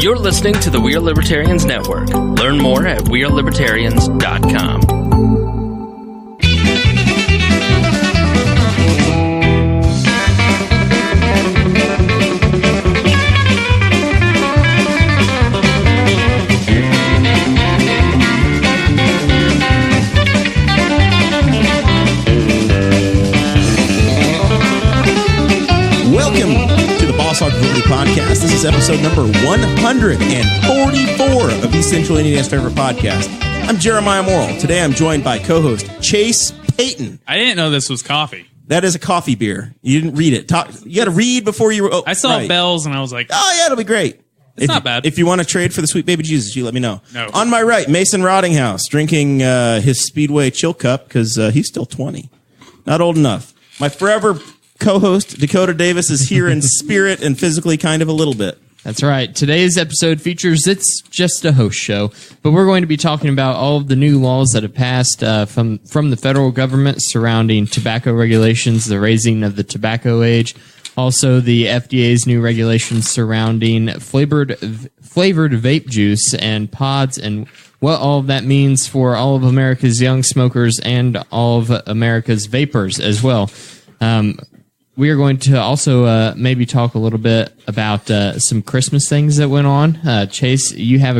You're listening to the We Are Libertarians Network. Learn more at wearelibertarians.com. Podcast. This is episode number 144 of East Central Indiana's favorite podcast. I'm Jeremiah Morrell. Today I'm joined by co-host Chase Payton. I didn't know this was coffee. That is a coffee beer. You didn't read it. You got to read before you... I saw bells and I was like... Oh, yeah, it'll be great. It's not bad. If you want to trade for the Sweet Baby Jesus, you let me know. No. On my right, Mason Rottinghaus, drinking his Speedway chill cup because he's still 20. Not old enough. My forever... co-host Dakota Davis is here in spirit and physically kind of a little bit. That's right. Today's episode features It's Just a Host Show, but we're going to be talking about all of the new laws that have passed from the federal government surrounding tobacco regulations, the raising of the tobacco age, also the FDA's new regulations surrounding flavored vape juice and pods, and what all of that means for all of America's young smokers and all of America's vapors as well. We are going to also maybe talk a little bit about some Christmas things that went on. Chase, you have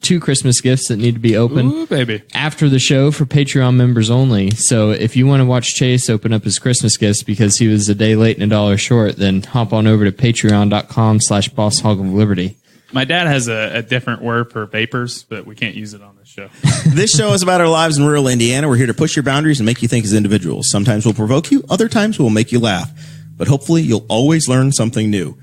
two Christmas gifts that need to be opened. Ooh, baby. After the show for Patreon members only. So if you want to watch Chase open up his Christmas gifts because he was a day late and $1 short, then hop on over to patreon.com/bosshogofliberty. My dad has a different word for vapors, but we can't use it on this show. This show is about our lives in rural Indiana. We're here to push your boundaries and make you think as individuals. Sometimes we'll provoke you, other times we'll make you laugh. But hopefully you'll always learn something new.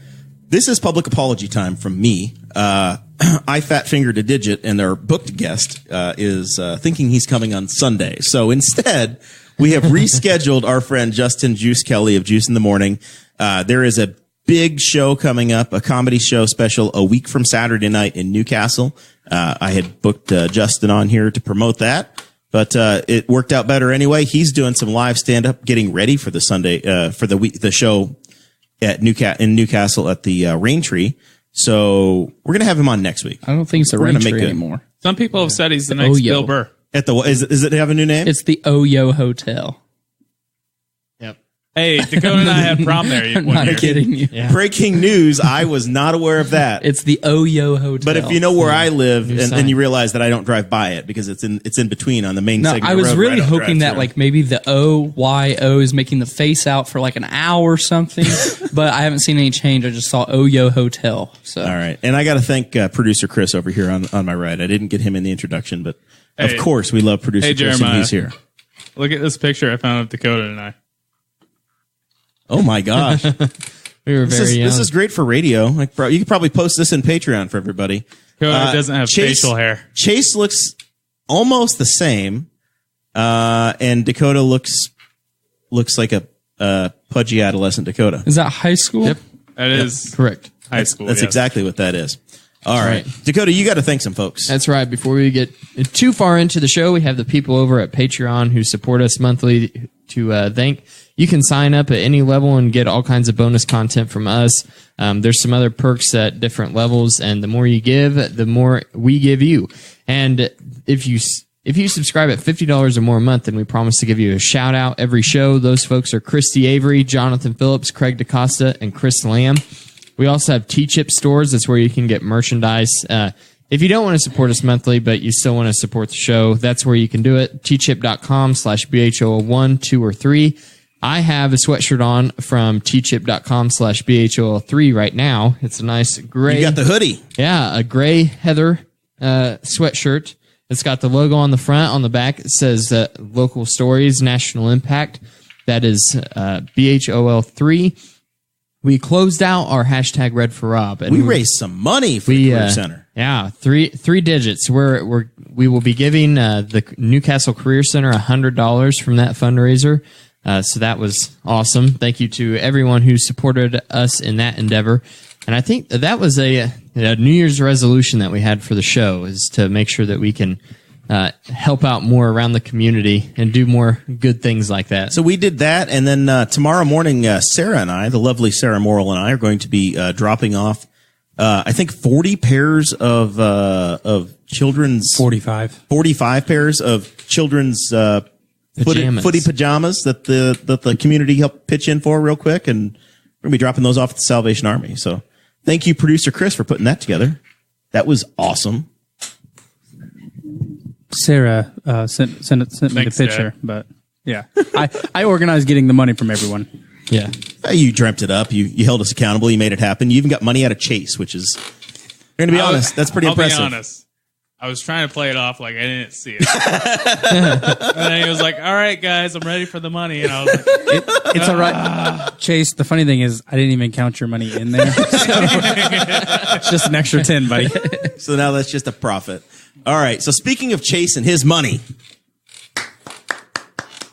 This is public apology time from me. I fat-fingered a digit, and our booked guest is thinking he's coming on Sunday. So instead, we have rescheduled our friend Justin Juice Kelly of Juice in the Morning. There is a big show coming up, a comedy show special a week from Saturday night in Newcastle. I had booked Justin on here to promote that, but it worked out better anyway. He's doing some live stand-up, getting ready for the Sunday for the show at Newcastle at the Rain Tree. So we're gonna have him on next week. I don't think it's the Rain Tree anymore. Some people have said he's the next Bill Burr. At the is it have a new name? It's the Oyo Hotel. Hey, Dakota and I had prom there one Not year. kidding you. Yeah. Breaking news. I was not aware of that. It's the Oyo Hotel. But if you know where I live, and sign. you realize that I don't drive by it because it's in between on the main No, segment. I was road really where I don't hoping drive that through. like maybe the OYO is making the face out for like an hour or something, but I haven't seen any change. I just saw Oyo Hotel. So All right. And I got to thank producer Chris over here on my right. I didn't get him in the introduction, but Hey. of course we love producer Hey, Chris and Jeremiah. he's here. Look at this picture I found of Dakota and I. Oh my gosh. We were very young. This is great for radio. Like, you could probably post this in Patreon for everybody. Dakota doesn't have facial hair. Chase looks almost the same. And Dakota looks like a pudgy adolescent Dakota. is that high school? Yep. That is Correct. high school. That's yes. exactly what that is. All right. right. Dakota, you got to thank some folks. That's right. Before we get too far into the show, we have the people over at Patreon who support us monthly to thank. You can sign up at any level and get all kinds of bonus content from us. There's some other perks at different levels, and the more you give, the more we give you. And if you subscribe at $50 or more a month, then we promise to give you a shout out every show. Those folks are Christy Avery, Jonathan Phillips, Craig DaCosta, and Chris Lamb. We also have T-Chip stores. That's where you can get merchandise. If you don't want to support us monthly, but you still want to support the show, that's where you can do it. tchip.com/BHOL1, 2, or 3. I have a sweatshirt on from tchip.com/BHOL3 right now. It's a nice gray. You got the hoodie. Yeah, a gray heather sweatshirt. It's got the logo on the front. On the back, it says Local Stories, National Impact. That is BHOL3. We closed out our hashtag Red for Rob. And We raised some money for the Career Center. Yeah, three digits. We will be giving the Newcastle Career Center $100 from that fundraiser. So that was awesome. Thank you to everyone who supported us in that endeavor. And I think that was a New Year's resolution that we had for the show, is to make sure that we can help out more around the community and do more good things like that. So we did that, and then tomorrow morning, Sarah and I, the lovely Sarah Morrell and I, are going to be dropping off I think 40 pairs of children's 45 pairs of children's Pajamas. footy pajamas that the community helped pitch in for real quick, and we're gonna be dropping those off at the Salvation Army. So thank you, producer Chris, for putting that together. That was awesome. Sarah sent me Thanks, the picture, Sarah. but yeah, I organized getting the money from everyone. Yeah. You dreamt it up. You held us accountable. You made it happen. You even got money out of Chase, which is, you're going to be honest, that's pretty impressive. I'll be honest. I was trying to play it off like I didn't see it. And then he was like, all right, guys, I'm ready for the money. And I was like, It's all right, Chase. The funny thing is, I didn't even count your money in there. So, it's just an extra 10, buddy. So now that's just a profit. All right. So speaking of Chase and his money,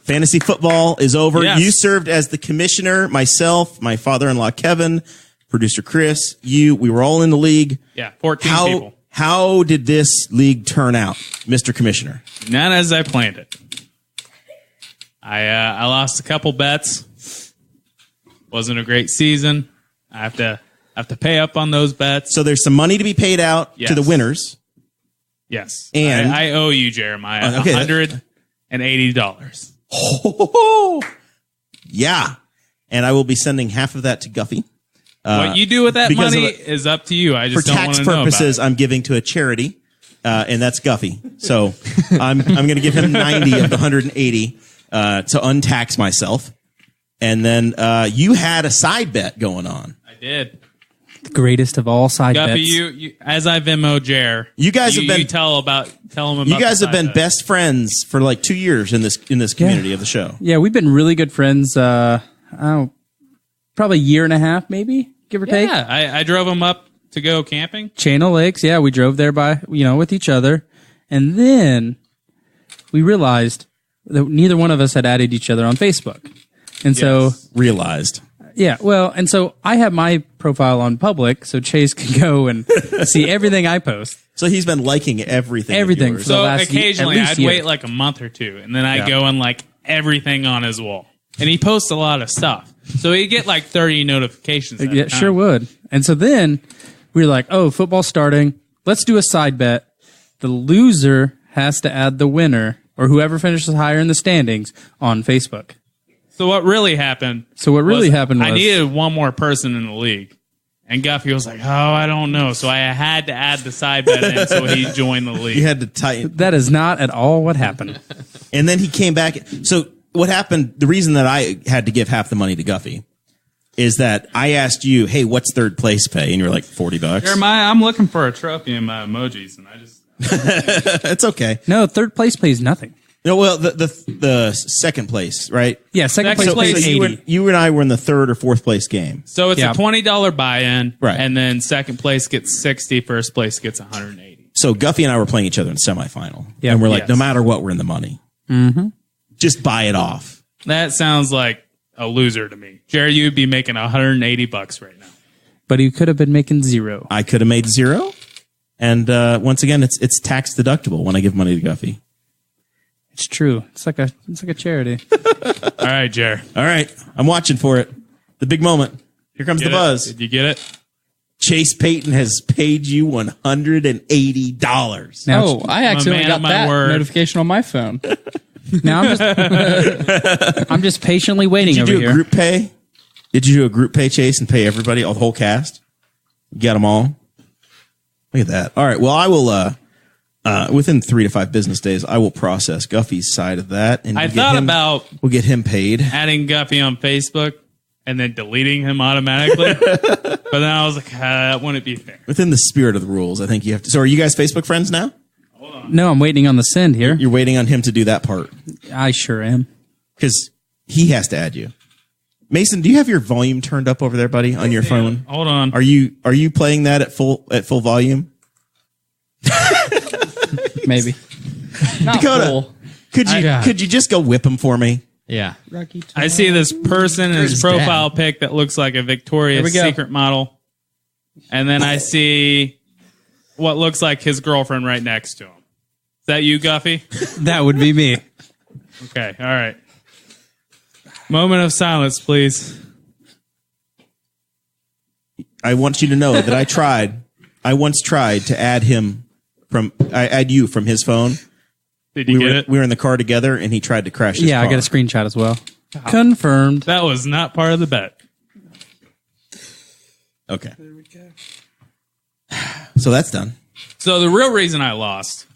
fantasy football is over. Yes. You served as the commissioner, myself, my father-in-law, Kevin, producer Chris, we were all in the league. yeah, 14 people. How did this league turn out, Mr. Commissioner? Not as I planned it. I lost a couple bets. Wasn't a great season. I have to pay up on those bets. So there's some money to be paid out Yes. to the winners. Yes. And- I owe you, Jeremiah, Okay. $180. Yeah. And I will be sending half of that to Guffey. What you do with that because money of it- is up to you. I For just don't tax want to know about purposes, it. I'm giving to a charity, and that's Guffey. So I'm going to give him 90 of the 180 to untax myself. And then you had a side bet going on. I did. The greatest of all side Guppy, bets. you as I Venmo Jer, You guys have been- you tell him about You guys the have been side bet. best friends for like 2 years in this community of the show. Yeah, we've been really good friends. Probably a year and a half, maybe, give or take. Yeah, I drove him up to go camping. Channel Lakes. Yeah, we drove there with each other. And then we realized that neither one of us had added each other on Facebook. And so, Realized. yeah, well, and so I have my profile on public so Chase can go and see everything I post. So he's been liking everything. of Everything. yours. So So last ye- occasionally at least I'd year. wait like a month or two, and then I Yeah. go and like everything on his wall. And he posts a lot of stuff. So he'd get like 30 notifications. At Yeah, a time. sure would. And so then we were like, oh, football's starting. Let's do a side bet. The loser has to add the winner or whoever finishes higher in the standings on Facebook. So what really happened? So what really happened was I needed one more person in the league. And Guffey was like, oh, I don't know. So I had to add the side bet in so he joined the league. You had to tighten. that is not at all what happened. And then he came back. So what happened, the reason that I had to give half the money to Guffey is that I asked you, hey, what's third place pay? And you were like, $40. Jeremiah, I'm looking for a trophy in my emojis, and I just It's okay. No, third place pays nothing. No, well, the second place, right? Yeah, second Second place place, pays you, 80. you and I were in the third or fourth place game. so it's Yeah. a $20 buy-in, Right. And then second place gets 60, first place gets 180. So Guffey and I were playing each other in semifinal. Yeah. And we're like, Yes. no matter what, we're in the money. Mm-hmm. Just buy it off. That sounds like a loser to me. Jerry, you'd be making $180 right now. But he could have been making zero. I could have made zero. And once again, it's tax deductible when I give money to Guffey. It's true. It's like a charity. All right, Jerry. All right. I'm watching for it. The big moment. Here comes Get the it? buzz. Did you get it? Chase Payton has paid you $180. Now, Oh, I accidentally man got of my that word. notification on my phone. now I'm just patiently waiting Did you over do a here. group pay? Did you do a group pay, Chase, and pay everybody, all the whole cast? You got them all? Look at that. All right. Well, I will, within 3 to 5 business days, I will process Guffey's side of that. And I we'll get thought him- about We'll get him paid. adding Guffey on Facebook and then deleting him automatically. But then I was like, that wouldn't be fair. Within the spirit of the rules, I think you have to. So are you guys Facebook friends now? No, I'm waiting on the send here. You're waiting on him to do that part I sure am. because he has to add you. Mason, do you have your volume turned up over there, buddy, on your phone? Hold on. Are you playing that at full volume? Maybe. Not Dakota, full. could you just go whip him for me? Yeah. I see this person in his Where's profile Dad? pic that looks like a Victoria's Here we go. Secret model. And then I see what looks like his girlfriend right next to him. Is that you, Guffey? That would be me. Okay. All right. Moment of silence, please. I want you to know that I once tried to add you from his phone. Did you get it? We were in the car together, and he tried to crash his car. I got a screenshot as well. Confirmed. That was not part of the bet. Okay. There we go. So that's done. So the real reason I lost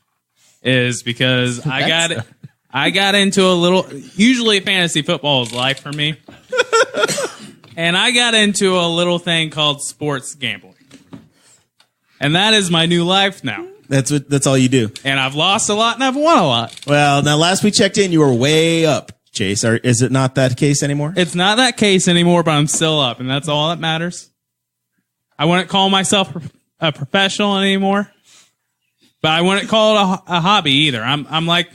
is because I got into a little. Usually, fantasy football is life for me, and I got into a little thing called sports gambling, and that is my new life now. That's all you do. And I've lost a lot, and I've won a lot. Well, now last we checked in, you were way up, Chase. Is it not that case anymore? It's not that case anymore, but I'm still up, and that's all that matters. I wouldn't call myself a professional anymore, but I wouldn't call it a hobby either. I'm like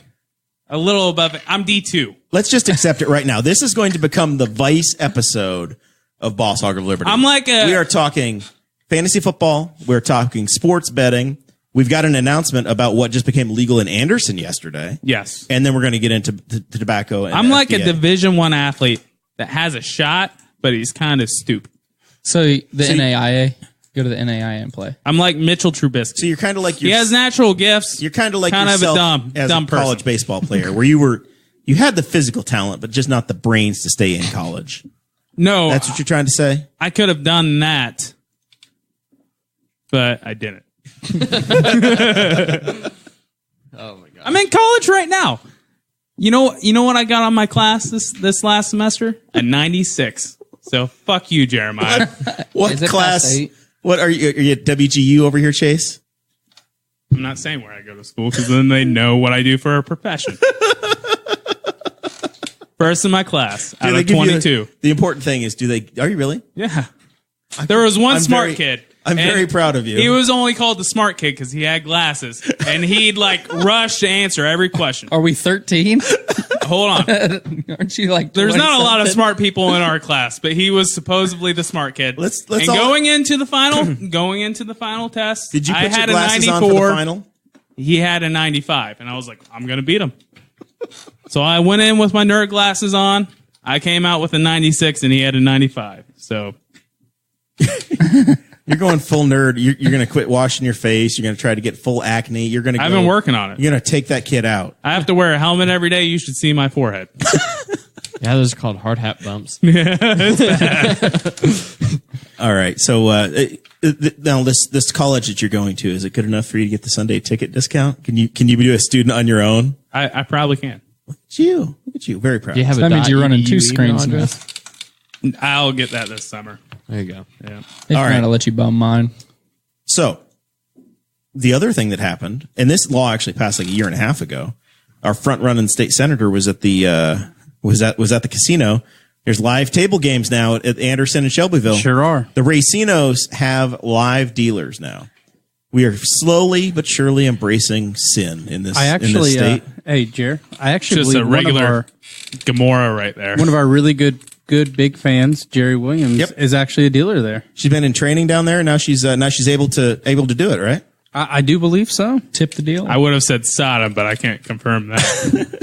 a little above it. I'm D2. Let's just accept it right now. This is going to become the Vice episode of Boss Hog of Liberty. We are talking fantasy football. We're talking sports betting. We've got an announcement about what just became legal in Anderson yesterday. Yes. And then we're going to get into tobacco. And I'm like FDA. a Division I athlete that has a shot, but he's kind of stupid. So NAIA, go to the NAIA and play. I'm like Mitchell Trubisky. So you're kind of like he has natural gifts. You're kind of like a yourself dumb college person. baseball player, where you had the physical talent, but just not the brains to stay in college. No, that's what you're trying to say. I could have done that, but I didn't. Oh my god! I'm in college right now. You know what I got on my class this last semester? A 96. So fuck you, Jeremiah. What class? What are you at WGU over here, Chase? I'm not saying where I go to school because then they know what I do for a profession. First in my class out of 22. The important thing is, are you really? Yeah. There was one smart kid. I'm very proud of you. He was only called the smart kid because he had glasses, and he'd like rush to answer every question. Are we 13? Hold on. Aren't you like? There's not a lot of smart people in our class, but he was supposedly the smart kid. Going into the final test, did you put I your had glasses a 94. On for the final? He had a 95, and I was like, I'm gonna beat him. So I went in with my nerd glasses on. I came out with a 96, and he had a 95. So. You're going full nerd. You're going to quit washing your face. You're going to try to get full acne. You're going to. I've been working on it. You're going to take that kid out. I have to wear a helmet every day. You should see my forehead. Yeah, those are called hard hat bumps. Yeah, it's bad. All right. So now this college that you're going to, is it good enough for you to get the Sunday ticket discount? Can you be a student on your own? I probably can. Look at you. Very proud. Do you have that means you're running two .edu screens now. address? I'll get that this summer. There you go. Yeah. They're All trying right. to let you bum mine. So the other thing that happened, and this law actually passed like a year and a half ago, our front running state senator was at the was at the casino. There's live table games now at Anderson and Shelbyville. Sure are. The Racinos have live dealers now. We are slowly but surely embracing sin in this. I in this state. Hey, Jer, I actually Just a believe regular Gamora right there. one of our really good big fans, Jerry Williams, is actually a dealer there. She's been in training down there. Now she's able to do it. Right. I do believe so. Tip the deal. I would have said Sodom, but I can't confirm that.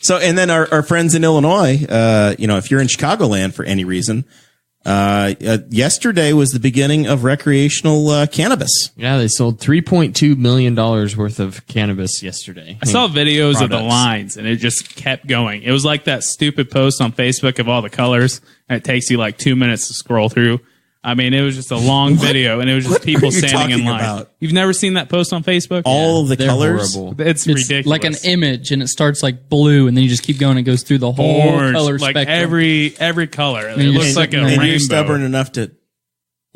So, and then our friends in Illinois, if you're in Chicagoland for any reason, yesterday was the beginning of recreational cannabis. Yeah, they sold $3.2 million worth of cannabis yesterday. I saw videos of the Products. lines, and it just kept going. It was like that stupid post on Facebook of all the colors, and it takes you like 2 minutes to scroll through. I mean, it was just a long video, and it was just What people are you standing in talking line. about? You've never seen that post on Facebook? All of the They're colors. horrible. It's ridiculous. like an image, and it starts like blue, and then you just keep going. It goes through the whole orange, color like spectrum. every color. It you looks just- like a and rainbow. You're stubborn enough to.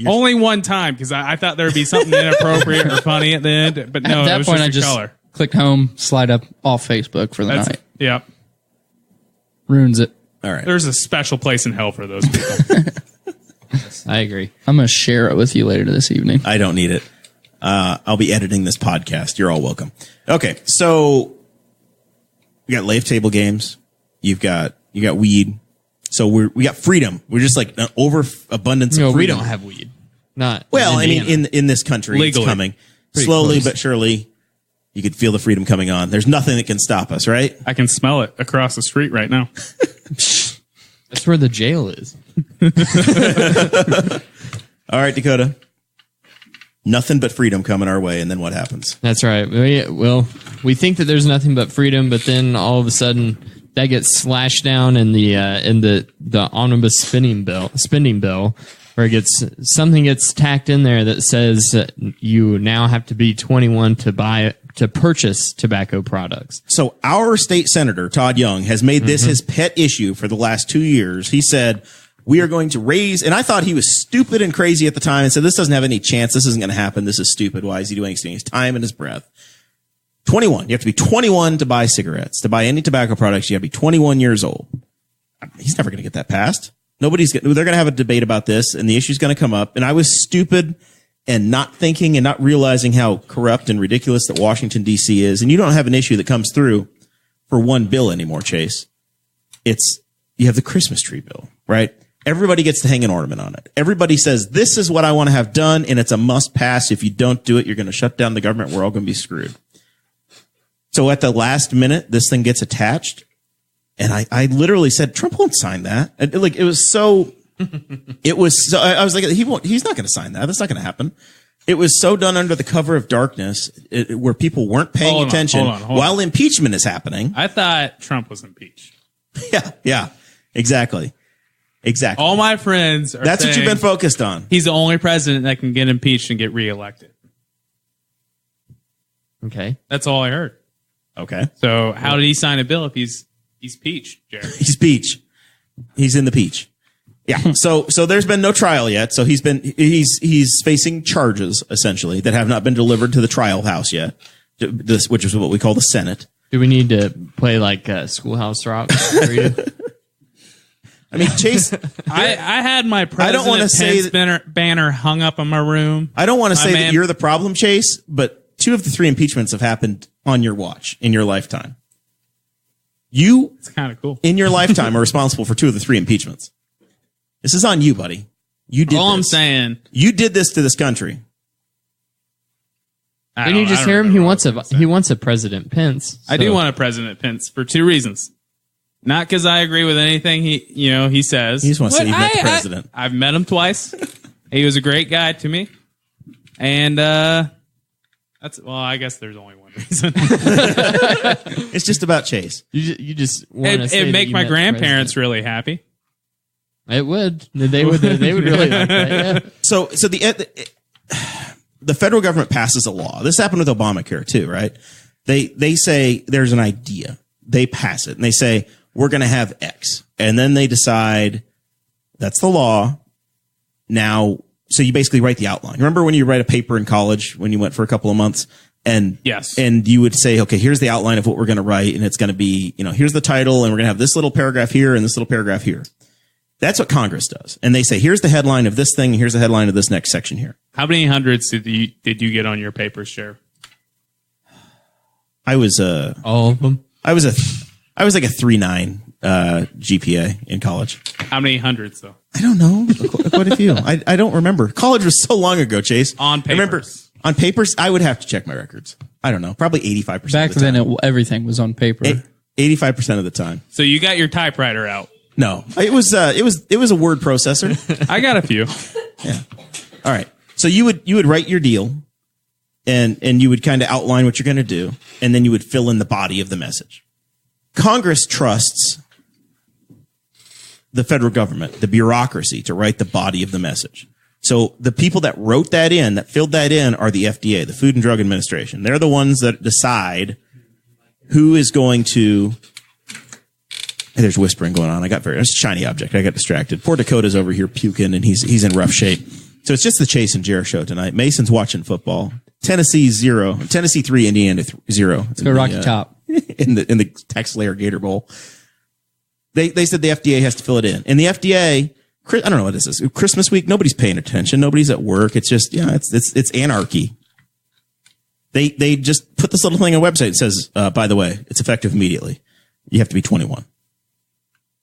Only one time, because I thought there would be something inappropriate or funny at the end, but no, At it that was point, just I a just color. clicked home, slide up off Facebook for the That's night. Yep. Ruins it. All right. There's a special place in hell for those people. I agree. I'm gonna share it with you later this evening. I don't need it. I'll be editing this podcast. You're all welcome. Okay, so we got live table games. You got weed. So we got freedom. We're just like an overabundance No, of we freedom. don't have weed. Not Well, in I mean, Indiana. in this country, Legally. it's coming Pretty slowly close. but surely. You could feel the freedom coming on. There's nothing that can stop us, right? I can smell it across the street right now. That's where the jail is. All right, Dakota. Nothing but freedom coming our way, and then what happens? That's right. We think that there's nothing but freedom, but then all of a sudden that gets slashed down in the omnibus spending bill, where something gets tacked in there that says that you now have to be 21 to purchase tobacco products. So our state senator, Todd Young, has made this his pet issue for the last 2 years. He said, we are going to raise, and I thought he was stupid and crazy at the time and said, this doesn't have any chance. This isn't going to happen. This is stupid. Why is he doing his time and his breath? 21. You have to be 21 to buy cigarettes. To buy any tobacco products, you have to be 21 years old. He's never going to get that passed. They're going to have a debate about this, and the issue's going to come up. And I was stupid and not thinking and not realizing how corrupt and ridiculous that Washington, D.C. is. And you don't have an issue that comes through for one bill anymore, Chase. You have the Christmas tree bill, right? Everybody gets to hang an ornament on it. Everybody says, this is what I want to have done, and it's a must pass. If you don't do it, you're going to shut down the government. We're all going to be screwed. So at the last minute, this thing gets attached. And I literally said, Trump won't sign that. I was like, he's not going to sign that. That's not going to happen. It was so done under the cover of darkness where people weren't paying attention while impeachment is happening. I thought Trump was impeached. Yeah, exactly. All my friends are That's what you've been focused on. He's the only president that can get impeached and get reelected. Okay. That's all I heard. Okay. So how did he sign a bill if he's peach, Jared? He's peach. He's in the peach. Yeah. So there's been no trial yet. So he's facing charges essentially that have not been delivered to the trial house yet. Which is what we call the Senate. Do we need to play like Schoolhouse Rock for you? I mean, Chase, I had my President Pence banner hung up in my room. I don't want to say that you're the problem, Chase, but 2 of the 3 impeachments have happened on your watch in your lifetime. It's kind of cool. In your lifetime, are responsible for 2 of the 3 impeachments. This is on you, buddy. You did All this. I'm saying. You did this to this country. Didn't you just hear him? He wants a President Pence. So. I do want a President Pence for 2 reasons. Not because I agree with anything he says. He just wants to say he met the president. I've met him twice. He was a great guy to me. And I guess there's only one reason. It's just about Chase. You just want to say it'd make my grandparents really happy. It would. They would really like that. Yeah. So the federal government passes a law. This happened with Obamacare too, right? They say there's an idea. They pass it and they say we're going to have X, and then they decide that's the law. Now, so you basically write the outline. Remember when you write a paper in college when you went for a couple of months? And yes, and you would say, okay, here's the outline of what we're going to write, and it's going to be, here's the title, and we're going to have this little paragraph here and this little paragraph here. That's what Congress does. And they say, here's the headline of this thing, here's the headline of this next section here. How many hundreds did you get on your papers, Sheriff? I was all of them. I was like a 3.9 GPA in college. How many hundreds though? I don't know. Quite a few. I don't remember. College was so long ago, Chase. On papers. I remember on papers, I would have to check my records. I don't know. Probably 85%. Back of the time. then, everything was on paper. 85% of the time. So you got your typewriter out? No, it was a word processor. I got a few. Yeah. All right. So you would write your deal, and you would kind of outline what you're going to do, and then you would fill in the body of the message. Congress trusts the federal government, the bureaucracy, to write the body of the message. So the people that wrote that in, that filled that in, are the FDA, the Food and Drug Administration. They're the ones that decide who is going to. Hey, there's whispering going on. It's a shiny object. I got distracted. Poor Dakota's over here puking, and he's in rough shape. So it's just the Chase and Jer show tonight. Mason's watching football. Tennessee 0, Tennessee 3, Indiana 0. Let's go Rocky Top in the Tex Layer Gator Bowl. They said the FDA has to fill it in, and the FDA. I don't know what this is. Christmas week, nobody's paying attention. Nobody's at work. It's just it's anarchy. They just put this little thing on a website that says, by the way, it's effective immediately. You have to be 21.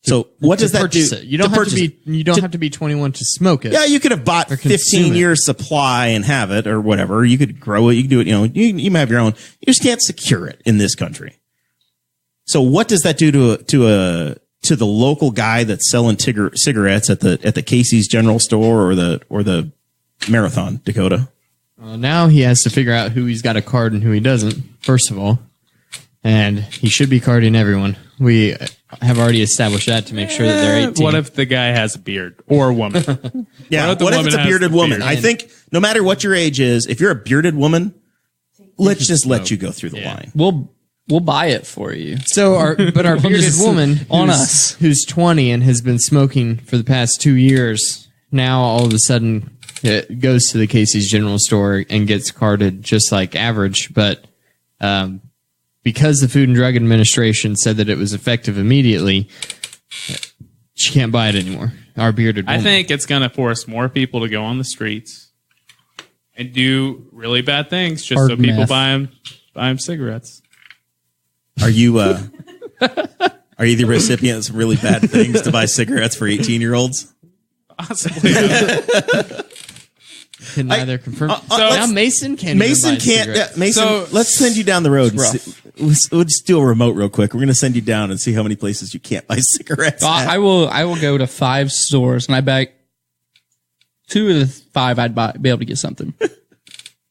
So what does that do? You don't have to be 21 to smoke it. Yeah, you could have bought 15 years supply and have it or whatever. You could grow it. You can do it. You might have your own. You just can't secure it in this country. So what does that do to to the local guy that's selling cigarettes at the Casey's General Store or the Marathon, Dakota? Well, now he has to figure out who he's got a card and who he doesn't, first of all. And he should be carding everyone. We have already established that to make sure that they're 18. What if the guy has a beard or a woman? Yeah, What if the what if woman it's a has bearded the woman? beard? I think no matter what your age is, if you're a bearded woman, let's just let you go through the line. We'll buy it for you. So, our bearded Just woman on who's- us. who's 20 and has been smoking for the past 2 years, now all of a sudden it goes to the Casey's General Store and gets carded just like average. But because the Food and Drug Administration said that it was effective immediately, she can't buy it anymore. Our bearded woman. I think it's going to force more people to go on the streets and do really bad things just Hard so people meth. buy them cigarettes. Are you the recipient of really bad things to buy cigarettes for 18-year-olds? Possibly. can neither confirm. so now Mason can't. Mason even buy can't. cigarettes. Mason, So- let's send you down the road. rough. We'll just do a remote real quick. We're going to send you down and see how many places you can't buy cigarettes. at. I will go to 5 stores, and I bet 2 of the 5 I'd be able to get something.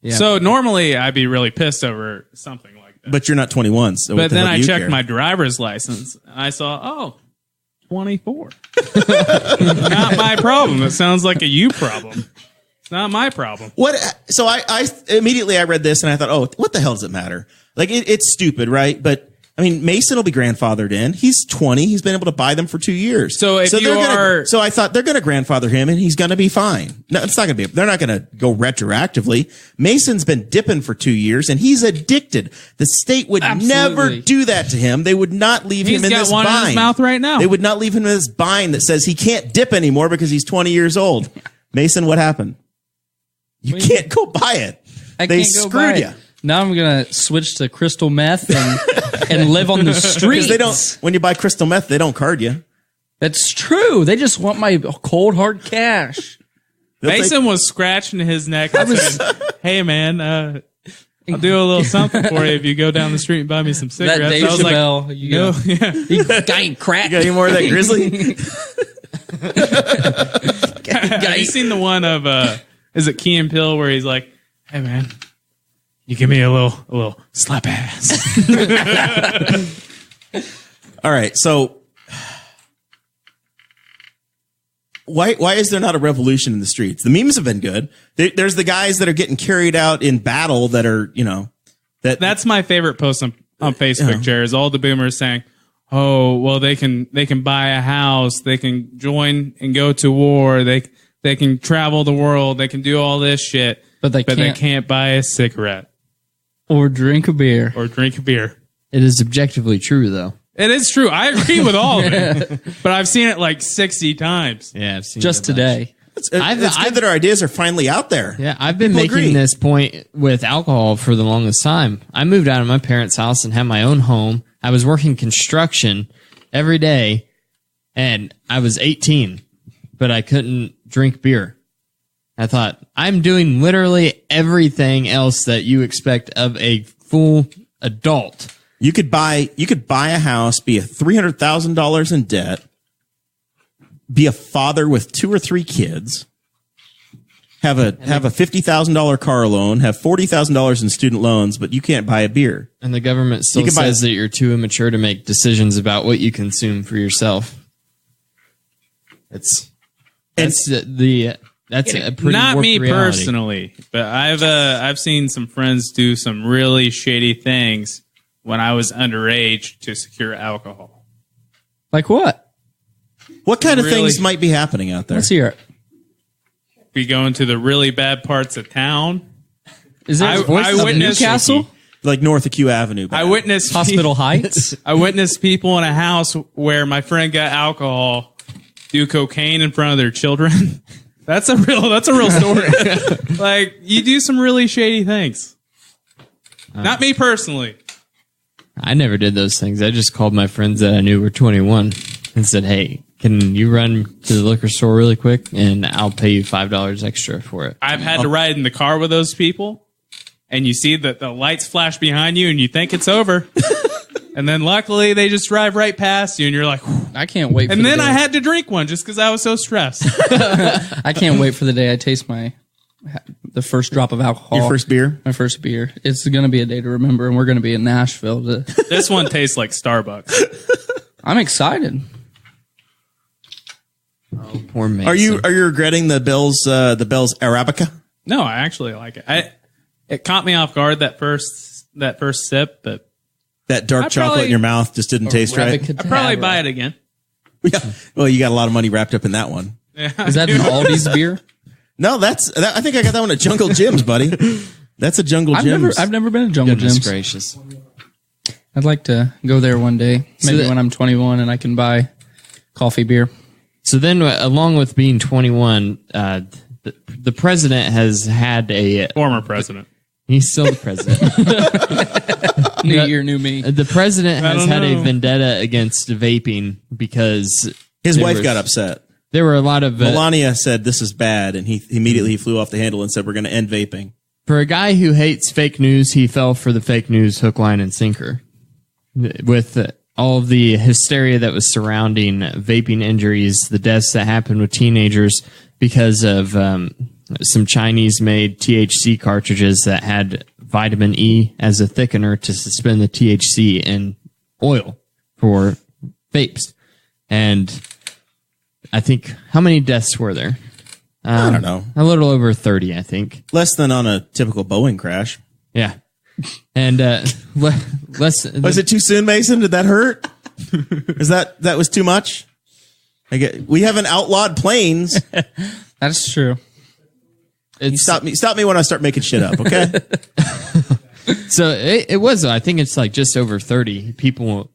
Yeah. So normally I'd be really pissed over something like that. But you're not 21, so what But the then hell do I you checked care? my driver's license and I saw, 24. Not my problem. It sounds like a you problem. It's not my problem. What? So I immediately I read this and I thought, oh, what the hell does it matter? Like it's stupid, right? But I mean, Mason will be grandfathered in. He's 20. He's been able to buy them for 2 years. So if you are- so I thought they're going to grandfather him and he's going to be fine. No, it's not going to be. They're not going to go retroactively. Mason's been dipping for 2 years and he's addicted. The state would never Absolutely. do that to him. They would not leave He's him in got this one in bind. his mouth right now. They would not leave him in this bind that says he can't dip anymore because he's 20 years old. Mason, what happened? You can't go buy it. I They can't go screwed buy you. it. Now I'm gonna switch to crystal meth and live on the streets. Because they don't. When you buy crystal meth, they don't card you. That's true. They just want my cold hard cash. Mason was scratching his neck. I was, hey man, I'll do a little something for you if you go down the street and buy me some cigarettes. That Dave I was Chappelle, like, you no, know, yeah. he got crack. Got any more of that grizzly? Have you seen the one of is it Key and Peele where he's like, hey man, you give me a little slap ass. All right. So why is there not a revolution in the streets? The memes have been good. There's the guys that are getting carried out in battle that are, That's my favorite post on Facebook, Jared, is all the boomers saying, oh, well, they can buy a house, they can join and go to war, they can travel the world, they can do all this shit, But they they can't. can't buy a cigarette Or drink a beer. or drink a beer. It is objectively true, though. It is true. I agree with all of it, but I've seen it like 60 times. Yeah, I've seen Just it a bunch. today. it's I've- good that our ideas are finally out there. Yeah, I've been People making agree. this point with alcohol for the longest time. I moved out of my parents' house and had my own home. I was working construction every day, and I was 18, but I couldn't drink beer. I thought, I'm doing literally everything else that you expect of a full adult. You could buy a house, be $300,000 in debt, be a father with 2 or 3 kids, have a $50,000 car loan, have $40,000 in student loans, but you can't buy a beer. And the government still You can buy- says that you're too immature to make decisions about what you consume for yourself. That's a pretty Not warped me reality. personally, but I've seen some friends do some really shady things when I was underage to secure alcohol. Like what? What kind of Really? things might be happening out there? Let's hear it. We go into the really bad parts of town. Is there I a voice of witnessed- Newcastle? Like North of Q Avenue. I witnessed Hospital Heights? I witnessed people in a house where my friend got alcohol do cocaine in front of their children. That's a real story. Like, you do some really shady things. Not me personally. I never did those things. I just called my friends that I knew were 21 and said, hey, can you run to the liquor store really quick and I'll pay you $5 extra for it. I've had to ride in the car with those people, and you see that the lights flash behind you, and you think it's over. And then luckily, they just drive right past you, and you're like, whew. I can't wait. And then I had to drink one just because I was so stressed. I can't wait for the day I taste the first drop of alcohol. Your first beer? My first beer. It's going to be a day to remember, and we're going to be in Nashville. This one tastes like Starbucks. I'm excited. Oh, poor Mason. Are you regretting the Bell's Arabica? No, I actually like it. It caught me off guard that first sip, but That dark chocolate in your mouth just didn't taste right? I'd probably buy it again. Yeah. Well, you got a lot of money wrapped up in that one. Yeah. Is that an Aldi's beer? No, I think I got that one at Jungle Jim's, buddy. That's a Jungle Jim's. I've never been to Jungle Goodness Jim's. gracious. I'd like to go there one day, maybe when I'm 21 and I can buy coffee beer. So then, along with being 21, the president has had a Former president. He's still the president. New year, new me. The president has had a know. vendetta against vaping because His wife got upset. There were a lot of Melania said this is bad, and he immediately flew off the handle and said we're going to end vaping. For a guy who hates fake news, he fell for the fake news hook, line, and sinker. With all of the hysteria that was surrounding vaping injuries, the deaths that happened with teenagers because of some Chinese-made THC cartridges that had vitamin E as a thickener to suspend the THC in oil for vapes. And I think, how many deaths were there? I don't know. A little over 30, I think. Less than on a typical Boeing crash. Yeah. And less. Was it too soon, Mason? Did that hurt? Is that was too much? We haven't outlawed planes. That's true. Stop me when I start making shit up, okay? So it was, I think it's like just over 30 people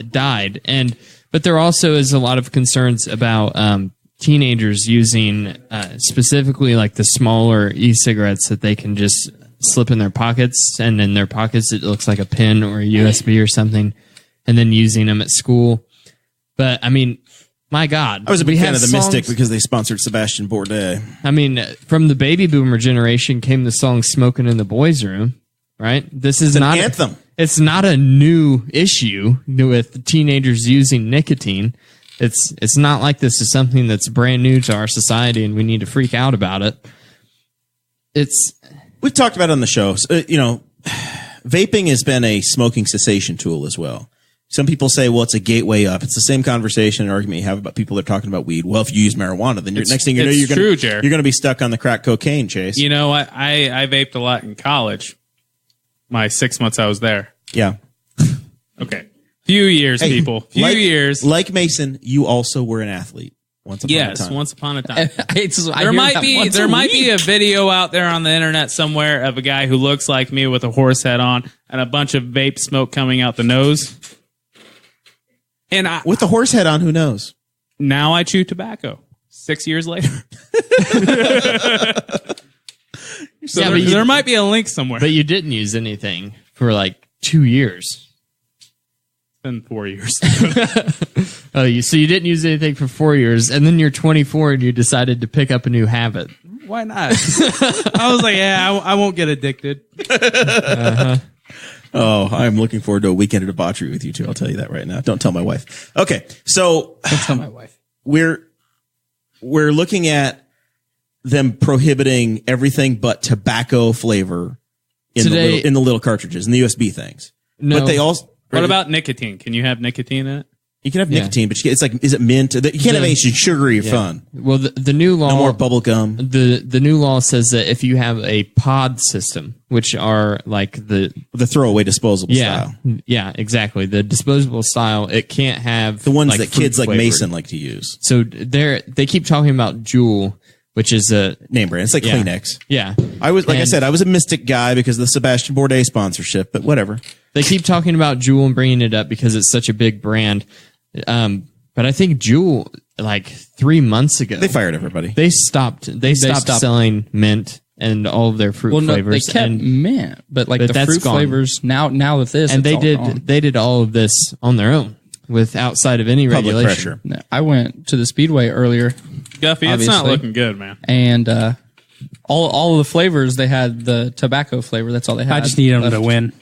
died. But there also is a lot of concerns about teenagers using specifically like the smaller e-cigarettes that they can just slip in their pockets, and in their pockets it looks like a pen or a USB or something, and then using them at school. But I mean, my God, I was a big fan of the Mystic because they sponsored Sebastian Bourdais. I mean, from the baby boomer generation came the song "Smoking in the Boys' Room," right? This is not an anthem. It's not a new issue with teenagers using nicotine. It's not like this is something that's brand new to our society and we need to freak out about it. We've talked about it on the show. Vaping has been a smoking cessation tool as well. Some people say, well, it's a gateway up. It's the same conversation and argument you have about people that are talking about weed. Well, if you use marijuana, then next thing you know, you're going to be stuck on the crack cocaine chase. You know what? I vaped a lot in college. My 6 months I was there. Yeah. Okay. Few years, people. Few years. Like Mason, you also were an athlete once upon a time. Yes, once upon a time. There might be a video out there on the internet somewhere of a guy who looks like me with a horse head on and a bunch of vape smoke coming out the nose. And with the horse head on, who knows? Now I chew tobacco 6 years later. So there might be a link somewhere. But you didn't use anything for like 2 years. It's been 4 years. So you didn't use anything for 4 years, and then you're 24 and you decided to pick up a new habit. Why not? I was like, I won't get addicted. Oh, I'm looking forward to a weekend of debauchery with you two. I'll tell you that right now. Don't tell my wife. Okay, so Don't tell my wife. We're looking at them prohibiting everything but tobacco flavor in the little cartridges and the USB things. No. But they also. What about nicotine? Can you have nicotine in it? You can have nicotine, but it's like, is it mint? You can't have anything sugary or fun. Well, the new law, no more bubble gum. The new law says that if you have a pod system, which are like the throwaway disposable style. Yeah, exactly. The disposable style, it can't have the ones like that kids like flavored. Mason like to use. So they keep talking about Juul, which is a name brand. It's like Kleenex. Yeah. I said, I was a Mystic guy because of the Sebastian Bourdais sponsorship, but whatever. They keep talking about Juul and bringing it up because it's such a big brand. But I think Juul, like 3 months ago, they fired everybody. They stopped selling mint and all of their fruit flavors. They kept mint, but the fruit gone. Flavors now with this, and it's they did all of this on their own with outside of any public regulation. pressure. I went to the Speedway earlier, Guffey, it's not looking good, man. And all of the flavors, they had the tobacco flavor. That's all they had. I just need them to win.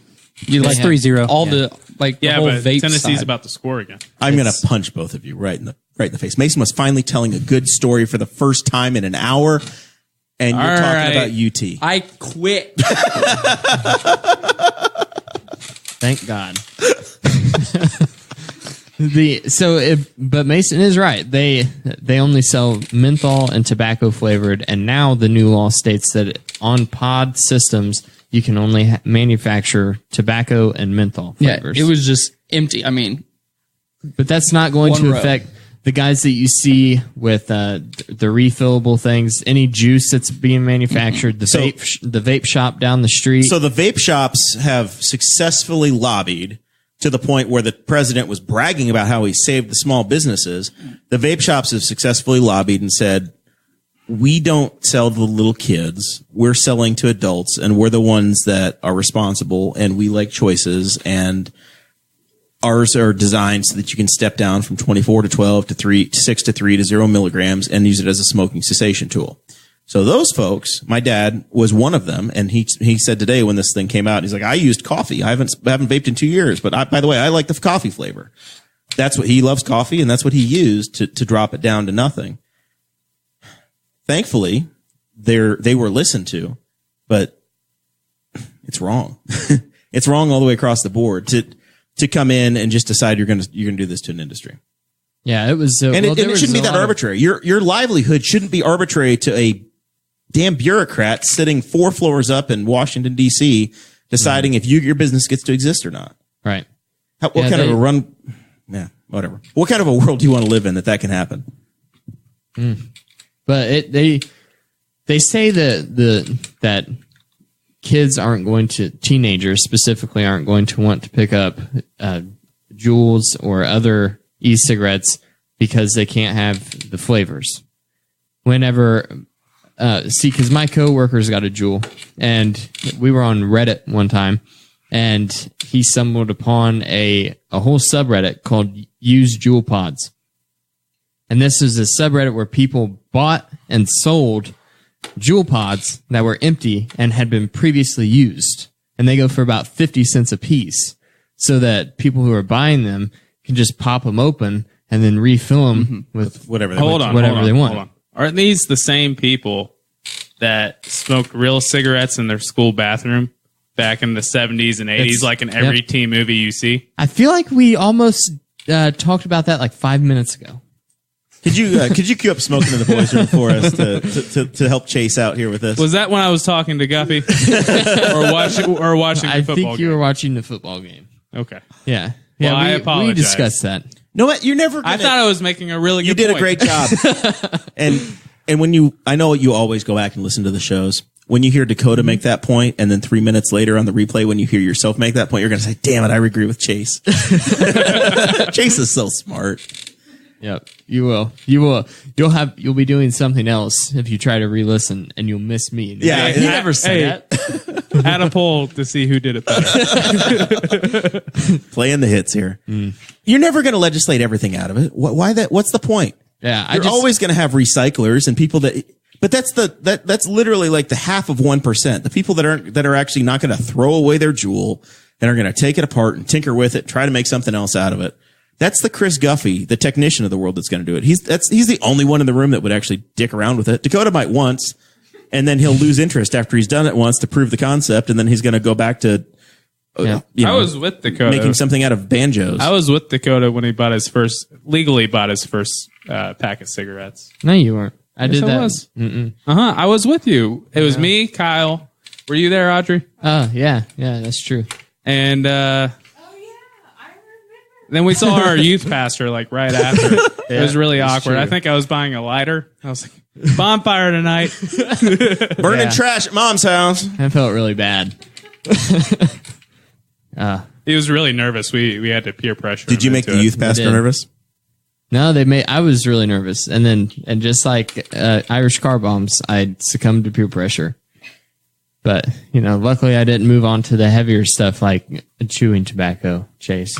You like 3-0. All the the whole but vape Tennessee's side. about to score again. I'm going to punch both of you right in the face. Mason was finally telling a good story for the first time in an hour, and you're talking about UT. I quit. Thank God. But Mason is right. They only sell menthol and tobacco flavored, and now the new law states that on pod systems you can only manufacture tobacco and menthol flavors. Yeah, it was just empty. I mean, but that's not going to row. affect the guys that you see with the refillable things. Any juice that's being manufactured, the vape shop down the street. So the vape shops have successfully lobbied to the point where the president was bragging about how he saved the small businesses. The vape shops have successfully lobbied and said, we don't sell to the little kids. We're selling to adults, and we're the ones that are responsible, and we like choices, and ours are designed so that you can step down from 24 to 12 to 6 to 3 to 0 milligrams and use it as a smoking cessation tool. So those folks, my dad was one of them, and he said today when this thing came out, he's like, I used coffee. I haven't vaped in 2 years, but by the way, I like the coffee flavor. That's what he loves, coffee, and that's what he used to drop it down to nothing. Thankfully, they were listened to, but it's wrong. It's wrong all the way across the board to come in and just decide you're going to do this to an industry. Yeah, it was, and it shouldn't be that arbitrary. Your livelihood shouldn't be arbitrary to a damn bureaucrat sitting 4 floors up in Washington D.C. deciding if your business gets to exist or not. Right. What kind of a run? Yeah, whatever. What kind of a world do you want to live in that can happen? But they say that kids teenagers specifically aren't going to want to pick up Juuls or other e-cigarettes because they can't have the flavors. Whenever, because my coworker's got a Juul, and we were on Reddit one time, and he stumbled upon a whole subreddit called Use Juul Pods. And this is a subreddit where people bought and sold Juul pods that were empty and had been previously used. And they go for about 50 cents a piece, so that people who are buying them can just pop them open and then refill them with whatever they they want. Hold on. Aren't these the same people that smoked real cigarettes in their school bathroom back in the 70s and 80s, like in every teen movie you see? I feel like we almost talked about that like 5 minutes ago. Could you queue up Smoking in the Boys Room for us to help Chase out here with this? Was that when I was talking to Guppy or watching the I football think you game? were watching the football game. Okay. Yeah. Well, I we apologize. discussed that. No, what? You're never. I thought I was making a really good You did point. a great job. and when I know you always go back and listen to the shows. When you hear Dakota make that point, and then 3 minutes later on the replay, when you hear yourself make that point, you're going to say, "Damn it, I agree with Chase." Chase is so smart. Yep, you will. You'll be doing something else if you try to re-listen, and you'll miss me. Yeah, you never said that. Add a poll to see who did it better. Playing the hits here. You're never going to legislate everything out of it. Why that? What's the point? Yeah, You're always going to have recyclers and people that. But that's literally like the half of 1%. The people that are actually not going to throw away their Juul and are going to take it apart and tinker with it, try to make something else out of it. That's the Chris Guffey, the technician of the world, that's going to do it. He's the only one in the room that would actually dick around with it. Dakota might once, and then he'll lose interest after he's done it once to prove the concept, and then he's going to go back to I was with Dakota making something out of banjos. I was with Dakota when he legally bought his first pack of cigarettes. No, you weren't. I did that. I was. I was with you. It was me, Kyle. Were you there, Audrey? Oh, yeah, that's true. And then we saw our youth pastor like right after. It was really awkward. true. I think I was buying a lighter. I was like, bonfire tonight. Burning trash at mom's house. I felt really bad. He was really nervous. We had to peer pressure. Did you make the youth pastor did. nervous? No, I was really nervous. And just like Irish car bombs, I succumbed to peer pressure. But, luckily I didn't move on to the heavier stuff like chewing tobacco, Chase.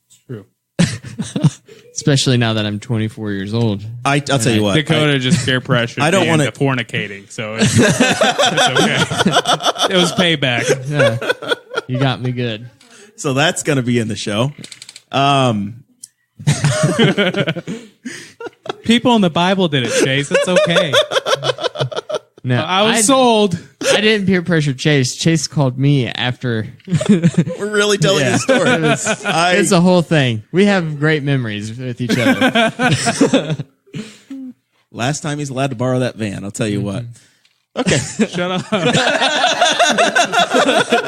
It's true. Especially now that I'm 24 years old. I'll tell you what. Dakota just peer pressured I don't me wanna- into fornicating, so it's okay. It was payback. Yeah. You got me good. So that's going to be in the show. People in the Bible did it, Chase. It's okay. No, I was sold. I didn't peer pressure Chase. Chase called me after. We're really telling you a story. It's a whole thing. We have great memories with each other. Last time he's allowed to borrow that van, I'll tell you what. Okay. Shut up.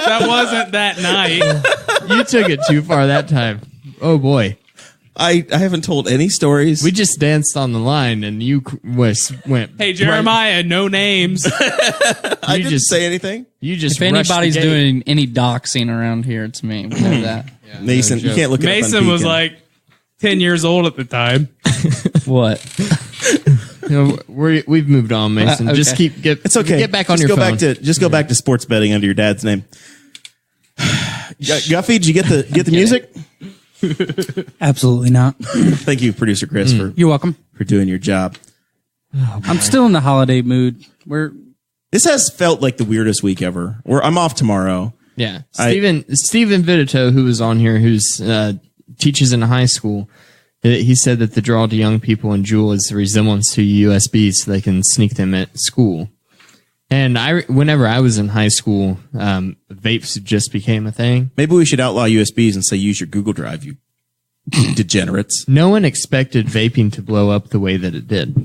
That wasn't that night. You took it too far that time. Oh boy. I haven't told any stories. We just danced on the line and you went. Hey, Jeremiah, no names. I didn't just say anything. You just If rushed anybody's the gate. doing any doxing around here, it's me. We know that. Mason, you can't look it up on Mason was Beacon. like 10 years old at the time. What? We've moved on, Mason. Okay. Just It's okay. Get back on Just your go phone. Go back to sports betting under your dad's name. Guffey, did you get the music? Absolutely not. Thank you, producer Chris, You're welcome. for doing your job. I'm still in the holiday mood. This has felt like the weirdest week ever. I'm off tomorrow. Yeah, Steven Vitito, who was on here, who's teaches in a high school, he said that the draw to young people in Juul is the resemblance to USB, so they can sneak them at school. And whenever I was in high school, vapes just became a thing. Maybe we should outlaw USBs and say use your Google Drive, you degenerates. No one expected vaping to blow up the way that it did.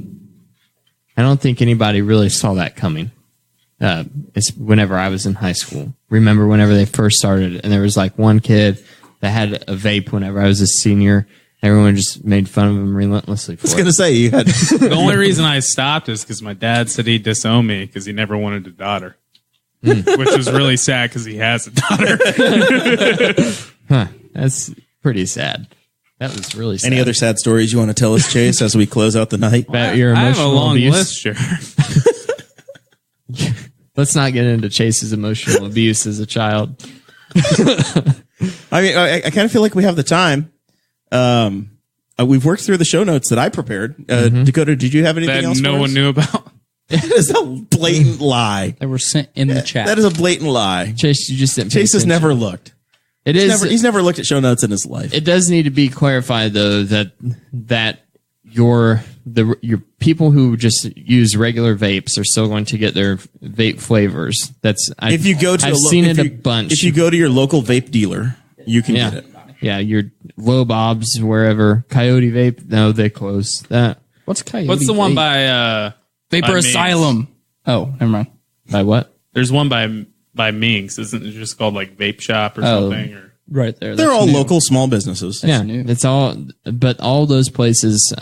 I don't think anybody really saw that coming. It's whenever I was in high school. Remember whenever they first started, and there was like one kid that had a vape whenever I was a senior. Everyone just made fun of him relentlessly for I was going to say, you had... The only reason I stopped is because my dad said he'd disown me because he never wanted a daughter. Which was really sad because he has a daughter. Huh. That's pretty sad. That was really sad. Any other sad stories you want to tell us, Chase, as we close out the night? about your I have a emotional long abuse? list, sure. Let's not get into Chase's emotional abuse as a child. I mean, I kind of feel like we have the time. We've worked through the show notes that I prepared. Dakota, did you have anything That else no for one us? knew about. That is a blatant lie. That were sent in the chat. That is a blatant lie. Chase, you just didn't pay Chase has attention. never looked. It is. He's never looked at show notes in his life. It does need to be clarified though that your people who just use regular vapes are still going to get their vape flavors. If you go to I've seen it a bunch. If you go to your local vape dealer, you can yeah, get it. yeah, your Low Bob's wherever. Coyote Vape, no, they closed that. What's Coyote? What's the one Vape? by Vapor by Mings? Asylum. Oh, never mind. By what? There's one by Mings. Isn't it just called like Vape Shop or something? Or Right there. They're That's all new. local small businesses. Yeah, new. it's all. But all those places,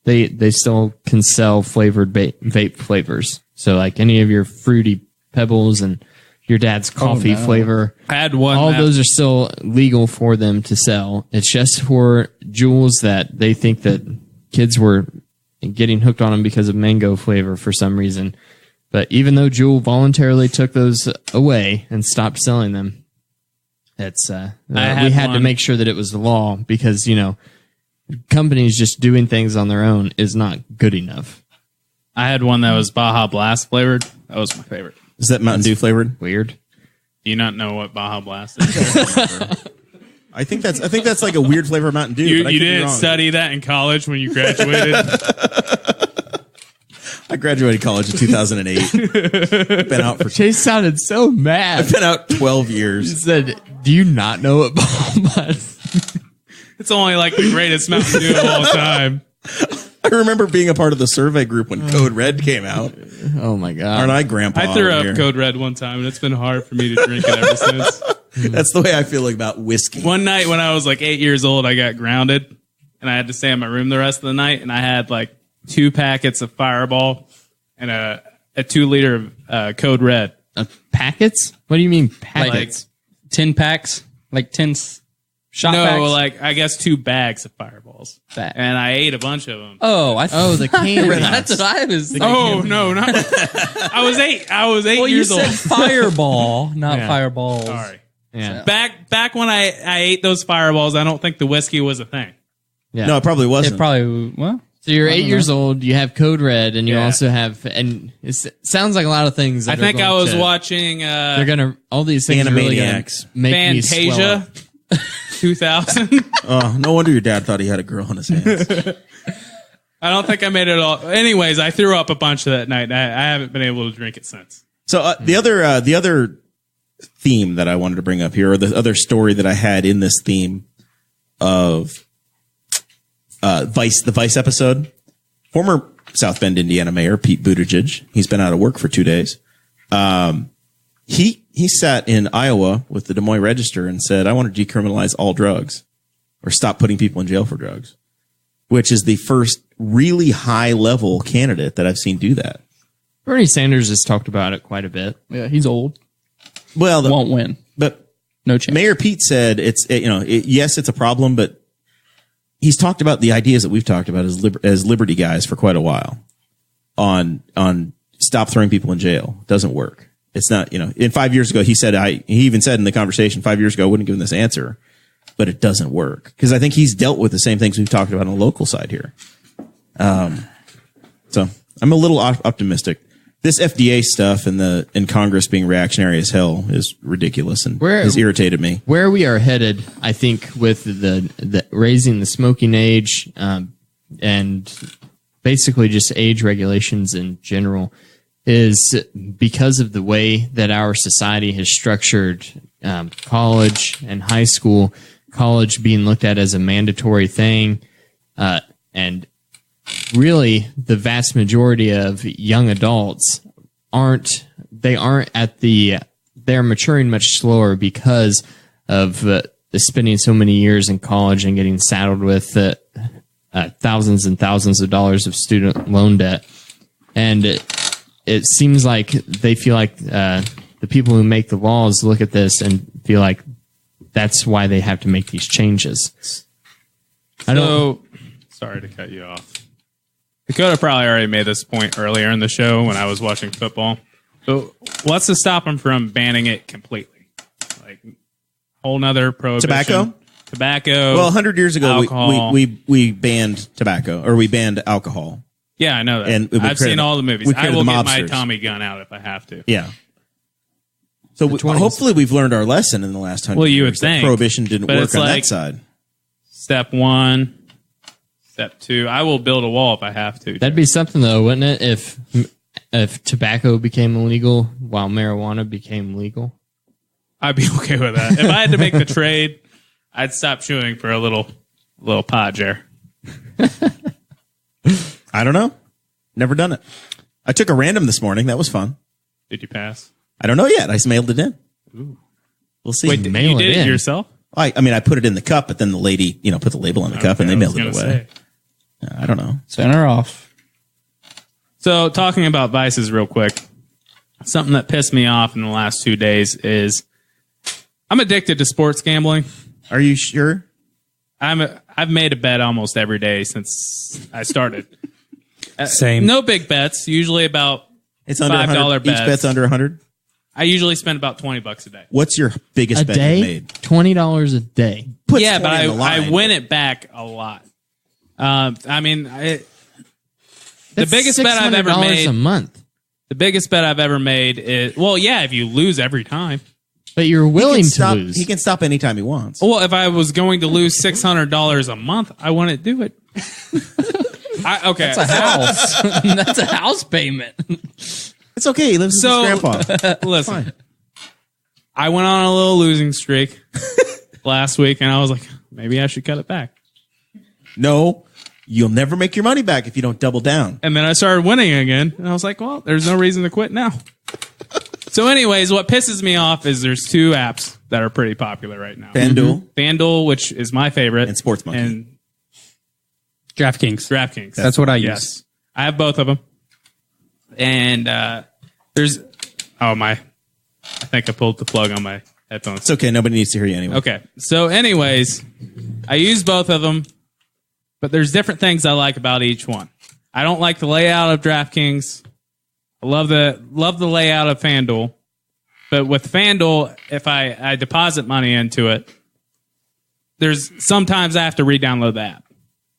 they still can sell flavored vape flavors. So like any of your fruity pebbles and your dad's coffee flavor. I had one. All that- those are still legal for them to sell. It's just for Juuls that they think that kids were getting hooked on them because of mango flavor for some reason. But even though Juul voluntarily took those away and stopped selling them, it's we had to one. make sure that it was the law because, you know, companies just doing things on their own is not good enough. I had one that was Baja Blast flavored. That was my favorite. Is that Mountain Dew flavored? Weird. Do you not know what Baja Blast is? I think that's like a weird flavor of Mountain Dew. you but I you could be didn't wrong. study that in college when you graduated? I graduated college in 2008. Been out for Chase sounded so mad. been out 12 He years. said, "Do you not know what Baja is?" It's only like the greatest Mountain Dew of all time. I remember being a part of the survey group when Code Red came out. Oh my god! Aren't I, Grandpa? I threw over up here? Code Red one time, and it's been hard for me to drink it ever since. That's the way I feel about whiskey. One night when I was like 8 years old, I got grounded, and I had to stay in my room the rest of the night, and I had like 2 packets of Fireball and a 2-liter of Code Red. Packets? What do you mean packets? 10 packs, like 10 shot No, packs. like I guess 2 bags of Fireballs, Bag. and I ate a bunch of them. Oh, The can. that's what I was. Oh no, not I was 8. I was 8 well, you years said old. Fireball, not Yeah. Fireballs. Sorry. Yeah. Back when I ate those Fireballs, I don't think the whiskey was a thing. Yeah. No, it probably wasn't. It probably So you're 8 years old. You have Code Red, and you Yeah. also have, and it sounds like a lot of things. That I think are I going was to- watching They're gonna all these things are really gonna Animaniacs. make me swell Fantasia up. 2000. Oh, no wonder your dad thought he had a girl in his hands. I don't think I made it all. Anyways, I threw up a bunch that night. And I haven't been able to drink it since. So the other theme that I wanted to bring up here, or the other story that I had in this theme of Vice, the Vice episode, former South Bend, Indiana mayor Pete Buttigieg, he's been out of work for 2 days. He sat in Iowa with the Des Moines Register and said, I want to decriminalize all drugs or stop putting people in jail for drugs, which is the first really high level candidate that I've seen do that. Bernie Sanders has talked about it quite a bit. Yeah, he's old. Well, Won't win. but No chance. Mayor Pete said yes, it's a problem, but he's talked about the ideas that we've talked about as liberty guys for quite a while on stop throwing people in jail. Doesn't work. It's not, in 5 years ago, he even said in the conversation 5 years ago, I wouldn't give him this answer, but it doesn't work because I think he's dealt with the same things we've talked about on the local side here. So I'm a little optimistic. This FDA stuff and Congress being reactionary as hell is ridiculous and has irritated me. Where we are headed, I think, with the raising the smoking age and basically just age regulations in general, is because of the way that our society has structured college and high school. College being looked at as a mandatory thing, and really the vast majority of young adults they're maturing much slower because of spending so many years in college and getting saddled with thousands and thousands of dollars of student loan debt. And it seems like they feel like the people who make the laws look at this and feel like that's why they have to make these changes. Sorry to cut you off. Dakota probably already made this point earlier in the show when I was watching football. So what's to stop them from banning it completely? Like whole nother prohibition. Tobacco. Well, 100 years ago, alcohol. we banned tobacco, or we banned alcohol. Yeah, I know that. And we I've seen all the movies. I will get my mobsters. Tommy gun out if I have to. Yeah. So hopefully we've learned our lesson in the last 100 Well, you would years that think. prohibition didn't But work it's on like- that side. Step 1, step 2. I will build a wall if I have to. That'd be something, though, wouldn't it? If tobacco became illegal while marijuana became legal. I'd be okay with that. If I had to make the trade, I'd stop chewing for a little podger. I don't know. Never done it. I took a random this morning. That was fun. Did you pass? I don't know yet. I just mailed it in. We'll see. Wait, mail you it did in. it yourself? I mean, I put it in the cup, but then the lady, put the label on the cup and they I was mailed it gonna away. say. I don't know. Send her off. So, talking about vices real quick, something that pissed me off in the last 2 days is I'm addicted to sports gambling. Are you sure? I've made a bet almost every day since I started. Same. No big bets. Usually about It's under $5 $100. Each bets. bet's under 100. I usually spend about $20 a day. What's your biggest A bet day? you made? $20 a day. Puts Yeah, but 20 on the I line. win it back a lot. I mean, the That's biggest bet I've ever $600 made. a month. The biggest bet I've ever made is if you lose every time. But you're willing to stop, lose. He can stop anytime he wants. Well, if I was going to lose $600 a month, I wouldn't do it. Okay. That's a house. That's a house payment. It's okay. He lives with his grandpa. Listen, Fine. I went on a little losing streak last week, and I was like, maybe I should cut it back. No, you'll never make your money back if you don't double down. And then I started winning again, and I was like, well, there's no reason to quit now. So anyways, what pisses me off is there's 2 apps that are pretty popular right now. FanDuel. FanDuel, which is my favorite. And Sports Monkey. And DraftKings. DraftKings. That's what I use. Yes. I have both of them. And there's... I think I pulled the plug on my headphones. It's okay. Nobody needs to hear you anyway. Okay. So anyways, I use both of them, but there's different things I like about each one. I don't like the layout of DraftKings. I love the layout of FanDuel. But with FanDuel, if I deposit money into it, there's sometimes I have to re-download the app.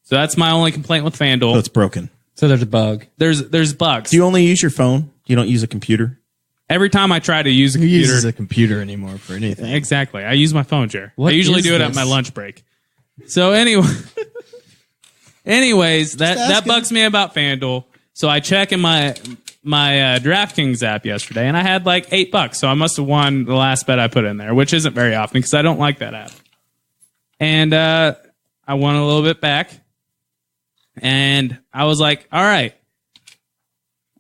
So that's my only complaint with FanDuel. So it's broken. So there's a bug. There's bugs. Do you only use your phone? You don't use a computer? Every time I try to use a Who computer, uses a computer anymore for anything? exactly. I use my phone, Jer. I What usually is do it at this? my lunch break. So anyways, that bugs me about FanDuel. So I check in my DraftKings app yesterday, and I had like $8. So I must have won the last bet I put in there, which isn't very often because I don't like that app. And I won a little bit back, and I was like, all right.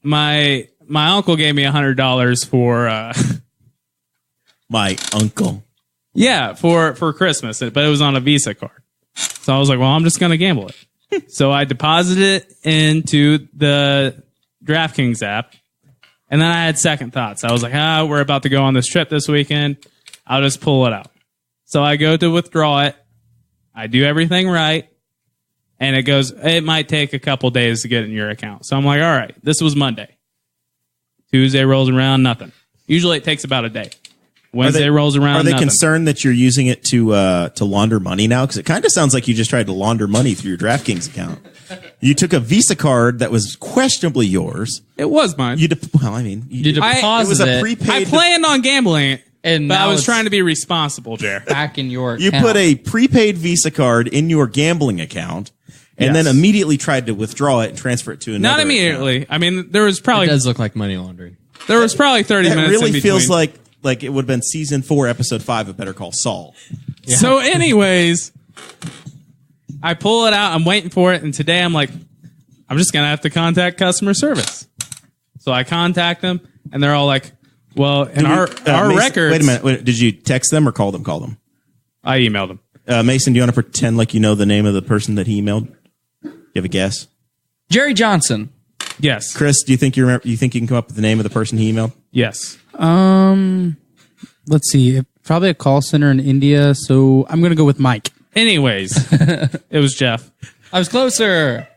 My uncle gave me $100 for My uncle. yeah, for Christmas, but it was on a Visa card. So I was like, well, I'm just going to gamble it. So I deposited it into the DraftKings app, and then I had second thoughts. I was like, we're about to go on this trip this weekend. I'll just pull it out. So I go to withdraw it. I do everything right, and it might take a couple days to get in your account. So I'm like, all right, this was Monday. Tuesday rolls around, nothing. Usually it takes about a day. Wednesday rolls around, Are they nothing. concerned that you're using it to launder money now? Because it kind of sounds like you just tried to launder money through your DraftKings account. You took a Visa card that was questionably yours. It was mine. You You it deposit was a it, prepaid. I planned on gambling it, and but I now was it's trying to be responsible, Jer. back in your You account. put a prepaid Visa card in your gambling account, and Yes. then immediately tried to withdraw it and transfer it to another. Not immediately. I mean, there was It probably does look like money laundering. 30 It minutes. really in feels between. like it would have been season 4, episode 5 of Better Call Saul. So, anyways, I pull it out. I'm waiting for it, and today I'm like, I'm just gonna have to contact customer service. So I contact them, and they're all like, "Well, in our Mason, records." Wait a minute. Did you text them or call them? Call them. I emailed them. Mason, do you want to pretend like you know the name of the person that he emailed? You have a guess? Jerry Johnson. Yes. Chris, do you think you remember? You think you can come up with the name of the person he emailed? Yes. Let's see. Probably a call center in India. So I'm going to go with Mike. Anyways, it was Jeff. I was closer.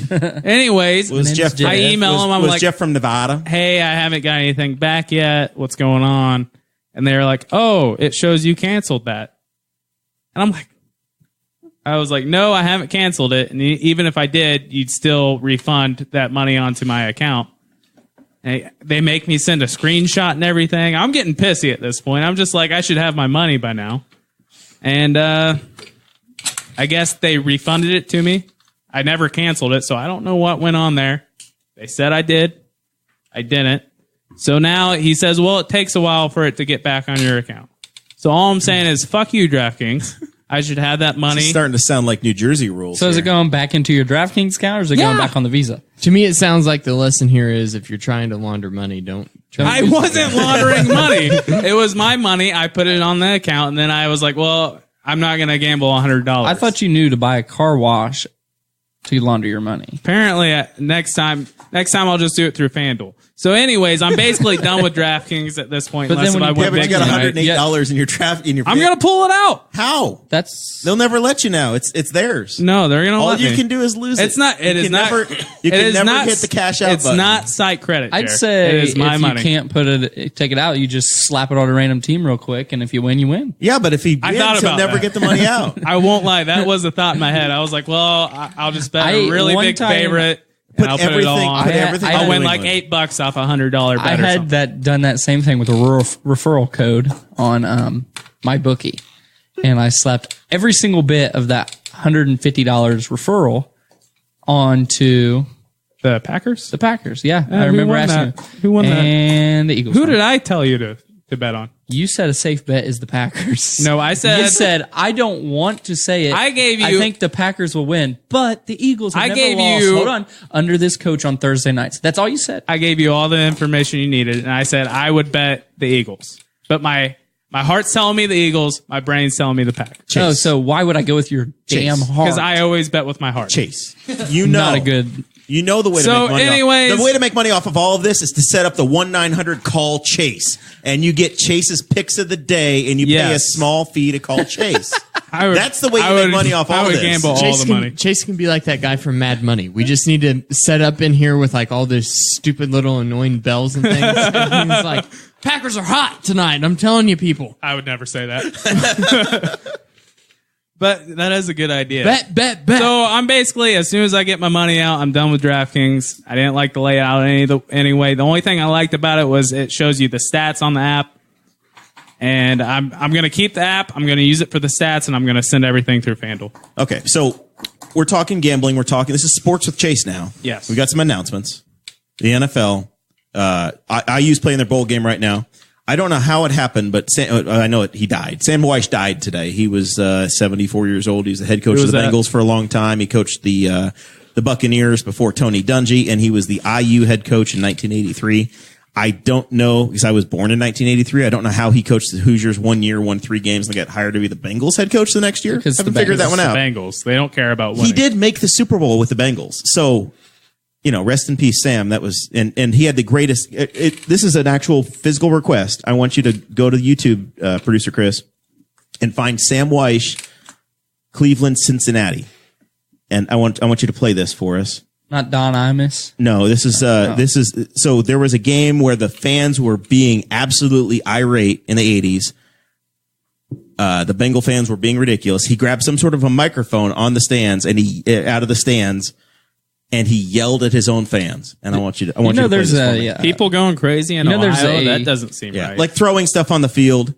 Anyways, Was Jeff? Jeff. I email him. I'm was like, Jeff from Nevada? "Hey, I haven't got anything back yet. What's going on?" And they're like, "Oh, it shows you canceled that." And I'm like, I was like, "No, I haven't canceled it. And even if I did, you'd still refund that money onto my account." And they make me send a screenshot and everything. I'm getting pissy at this point. I'm just like, I should have my money by now. And I guess they refunded it to me. I never canceled it, so I don't know what went on there. They said I did. I didn't. So now he says, well, it takes a while for it to get back on your account. So all I'm saying is, fuck you, DraftKings. I should have that money. It's starting to sound like New Jersey rules. So is it here. going back into your DraftKings account, or is it going back on the Visa? To me, it sounds like the lesson here is if you're trying to launder money, don't. I wasn't laundering money. It was my money. I put it on the account, and then I was like, well, I'm not going to gamble $100. I thought you knew to buy a car wash to launder your money. Apparently, next time I'll just do it through FanDuel. So, anyways, I'm basically done with DraftKings at this point. But Unless then if I when Yeah, went but you big got tonight. $108 in your I'm going to pull it out. How? That's They'll never let you now. It's theirs. No, they're going to All let you me. can do is lose it. It's not. It You is can not. Never, you it can is never not, hit the cash out It's button. not site credit. I'd Jared. say it is my if money. you can't take it out, you just slap it on a random team real quick, and if you win, you win. Yeah, but if he I wins, thought he'll about never that. get the money out. I won't lie. That was a thought in my head. I was like, well, I'll just bet a really one big time- favorite. Put And I'll put it all everything- on. put everything I'll on win New like England. $8 off $100 bet. I or had something. done that same thing with a referral code on my bookie, and I slapped every single bit of that $150 referral onto The Packers. the Packers. Yeah, Yeah, I remember who won asking that? Who won that? and the Eagles. Who won. did I tell you to bet on? You said a safe bet is the Packers. No, I said- you said I don't want to say it. I gave I you- think the Packers will win, but the Eagles have I never gave lost. you- Hold on, under this coach on Thursday nights. That's all you said. I gave you all the information you needed, and I said I would bet the Eagles. But my heart's telling me the Eagles. My brain's telling me the Packers. Oh, so why would I go with your damn heart? Because I always bet with my heart. Chase, you know, Not a good. You know the way to So, make money. anyways- the way to make money off of all of this is to set up the 1-900 call Chase, and you get Chase's picks of the day, and you pay a Yes. small fee to call Chase. I would- That's the way you I make would- money off I all would this. gamble all Chase the can, money. Chase can be like that guy from Mad Money. We just need to set up in here with like all those stupid little annoying bells and things. And he's like, Packers are hot tonight. I'm telling you, people. I would never say that. But that is a good idea. Bet. So I'm basically, as soon as I get my money out, I'm done with DraftKings. I didn't like the layout anyway. The only thing I liked about it was it shows you the stats on the app. And I'm going to keep the app. I'm going to use it for the stats, and I'm going to send everything through FanDuel. Okay, so we're talking gambling. This is Sports with Chase now. Yes. We got some announcements. The NFL. I use playing their bowl game right now. I don't know how it happened, but I know he died. Sam Weiss died today. He was 74 years old. He was the head coach of the Bengals for a long time. He coached the Buccaneers before Tony Dungy, and he was the IU head coach in 1983. I don't know, because I was born in 1983. I don't know how he coached the Hoosiers 1 year, won 3 games, and got hired to be the Bengals head coach the next year. Because I haven't figured that one out. The Bengals. They don't care about winning. He did make the Super Bowl with the Bengals. So, rest in peace, Sam. That was, and he had the greatest. This is an actual physical request. I want you to go to YouTube, producer Chris, and find Sam Weiss, Cleveland, Cincinnati, and I want you to play this for us. Not Don Imus. No, this is so there was a game where the fans were being absolutely irate in the 80s. The Bengal fans were being ridiculous. He grabbed some sort of a microphone on the stands and out of the stands. And he yelled at his own fans. And I want you to play this for me. People going crazy in Ohio. That doesn't seem right. Like throwing stuff on the field.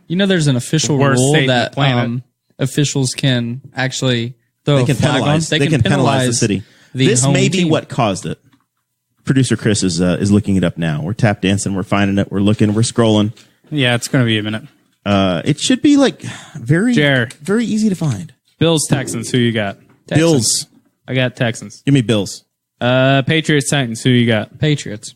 There's an official rule that officials can actually throw a flag on. They can penalize the city. This may be what caused it. Producer Chris is looking it up now. We're tap dancing. We're finding it. We're looking. We're scrolling. Yeah, it's going to be a minute. It should be like very easy to find. Bills, Texans. Who you got? Texans. Bills. I got Texans. Give me Bills. Patriots, Titans. Who you got? Patriots.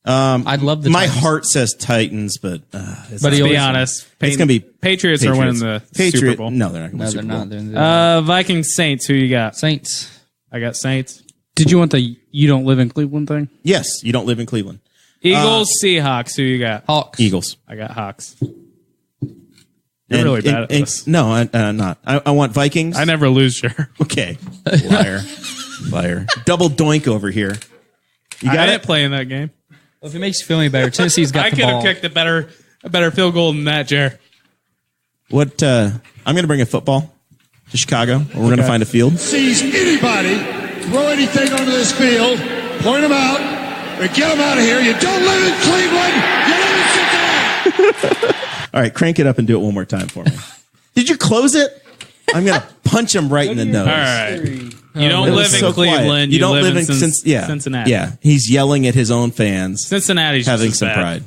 I'd love the My Titans. heart says Titans, but Let's be honest. it's going to be Patriots are winning the Super Bowl. No, they're not going to win No, the they're Super Bowl. not doing that. Vikings, Saints. Who you got? Saints. I got Saints. Did you want the "you don't live in Cleveland" thing? Yes, you don't live in Cleveland. Eagles, Seahawks. Who you got? Hawks. Eagles. I got Hawks. You're really bad at this. No, I'm not. I want Vikings. I never lose, sure. Okay. Liar. Double doink over here. You I got didn't it? play in that game. Well, if it makes you feel any better, Tennessee's got I the could have ball. kicked a better field goal than that, Jer. What? I'm going to bring a football to Chicago. We're going to find a field. Sees anybody throw anything onto this field, point them out, and get them out of here. You don't live in Cleveland. You live in Cincinnati. All right, crank it up and do it one more time for me. Did you close it? I'm going to punch him right in the nose. All right. You don't It live was in so quiet. Cleveland. You don't live in Cincinnati. Cincinnati. Yeah, he's yelling at his own fans, Cincinnati's having just some as bad.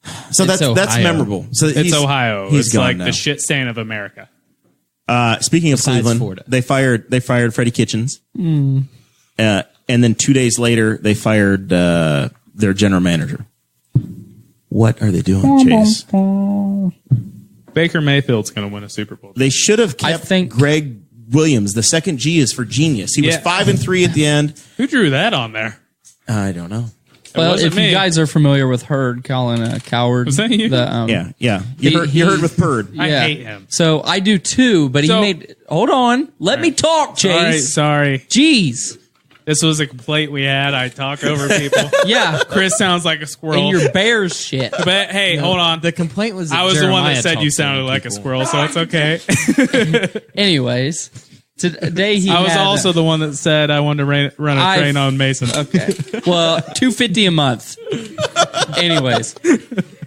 pride. So It's that's Ohio. memorable. So It's Ohio. He's It's gone like now. the shit stain of America. Speaking of Besides Cleveland, Florida. they fired Freddie Kitchens, and then 2 days later they fired their general manager. What are they doing, Chase? Baker Mayfield's going to win a Super Bowl. They should have I kept think- Greg Williams. The second G is for genius. He was Yeah. 5-3 at the end. Who drew that on there? I don't know. Well, wasn't if me. you guys are familiar with Hurd, calling a coward. Was that you? Yeah. You He- heard with Purd. I hate him. So I do too, but So- he made. Hold on, let me talk, All right, Chase. sorry. Jeez, This was a complaint we had. I talk over people. yeah, Chris sounds like a and squirrel. your Bears shit. But hey, hold on. The complaint was that I was the one Jeremiah that said you talks over sounded like a people. squirrel, so it's okay. Anyways, today he. I was had, also the one that said I wanted to run a I've- train on Mason. Okay. Well, $250 a month. Anyways,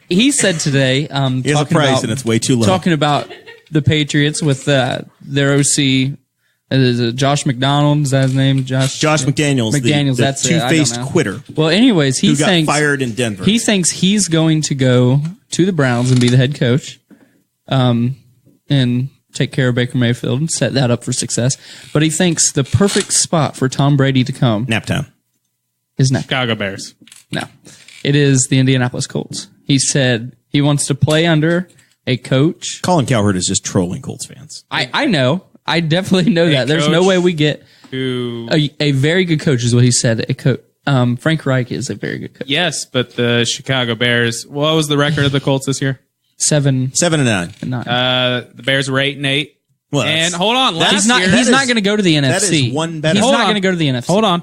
he said today. He has a talking price about- and it's way too low. Talking about the Patriots with their OC. Is it Josh McDonald? Is that his name? Josh McDaniels, McDaniels. the That's it. I don't two-faced know. quitter Well, anyways, he who got thinks fired in Denver. he thinks he's going to go to the Browns and be the head coach, and take care of Baker Mayfield and set that up for success. But he thinks the perfect spot for Tom Brady to come Naptown. is not. Chicago Bears. No, it is the Indianapolis Colts. He said he wants to play under a coach. Colin Cowherd is just trolling Colts fans. I know. I definitely know that. There's no coach way we get Who? a very good coach is what he said. A coach. Frank Reich is a very good coach. Yes, but the Chicago Bears. What was the record of the Colts this year? 7-9. 7-9. The Bears were 8-8. Well, And hold on, last He's not. year. He's not going to go to the NFC. that is one better- He's Hold not on. going to go to the NFC. Hold on.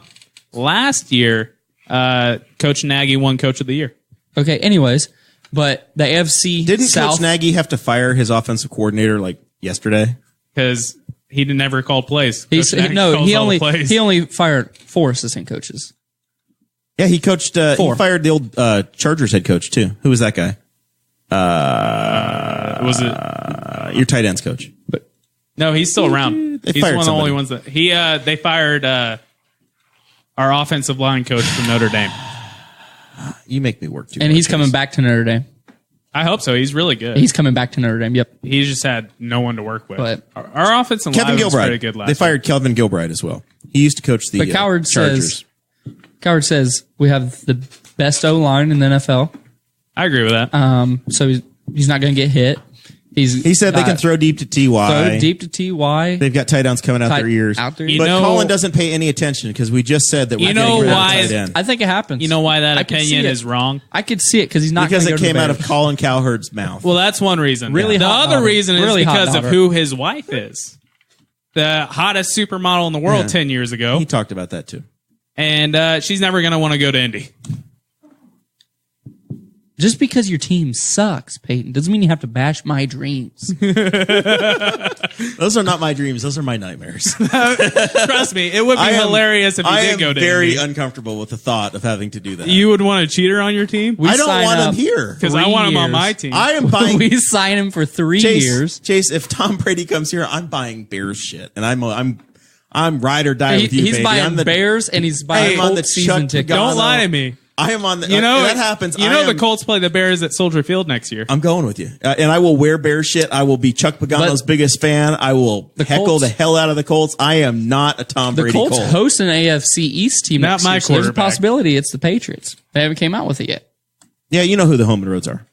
Last year, Coach Nagy won Coach of the Year. Okay. Anyways, but the AFC Didn't South. Coach Nagy have to fire his offensive coordinator like Yesterday. because he never called plays. He Plays. only fired 4 assistant coaches. Yeah, he coached. He 4. fired the old Chargers head coach too. Who was that guy? Was it? Your tight ends coach. No, he's still around. They He's fired one of the only somebody. ones that they fired our offensive line coach from Notre Dame. You make me work too. And much, he's coming Chase. back to Notre Dame. I hope so. He's really good. He's coming back to Notre Dame. Yep. He's just had no one to work with. But- our offensive Kevin line was pretty Gilbride. good last They fired year. Kelvin Gilbride as well. He used to coach the But Coward Chargers. says we have the best O line in the NFL. I agree with that. So he's not going to get hit. He said they can throw deep to TY. throw deep to TY. They've got tight ends coming out their ears. Out their You But know- Colin doesn't pay any attention because we just said that we're You getting know rid of why- tight end. I think it happens. You know why that I can see opinion it. is wrong? I could see it because he's not Because gonna it go to the came out of Bears. Colin Cowherd's mouth. Well, that's one reason. Really the hot other daughter. reason is Really hot because of daughter. who his wife is. The hottest supermodel in the world Yeah. 10 years ago. he talked about that too. And she's never going to want to go to Indy. Just because your team sucks, Peyton, doesn't mean you have to bash my dreams. Those are not my dreams. Those are my nightmares. Trust me, it would be hilarious if you I did am go to very Indy. uncomfortable with the thought of having to do that. You would want a cheater on your team? I don't sign want him up here. Because I 3 want him on years. my team. I am buying. We sign him for 3 years. Chase, if Tom Brady comes here, I'm buying Bears shit, and I'm ride or die with you, He's baby. buying I'm the Bears and he's buying I'm on the Colts season Chuck tickets. Pagano. Don't lie to me. I am on the. You know if that happens. You I know am, the Colts play the Bears at Soldier Field next year. I'm going with you, and I will wear Bears shit. I will be Chuck Pagano's biggest fan. I will heckle Colts- the hell out of the Colts. I am not a Tom The Brady Colts Colt. host an AFC East team Not next my year, so there's a quarterback. possibility it's the Patriots. They haven't came out with it yet. Yeah, you know who the home and roads are.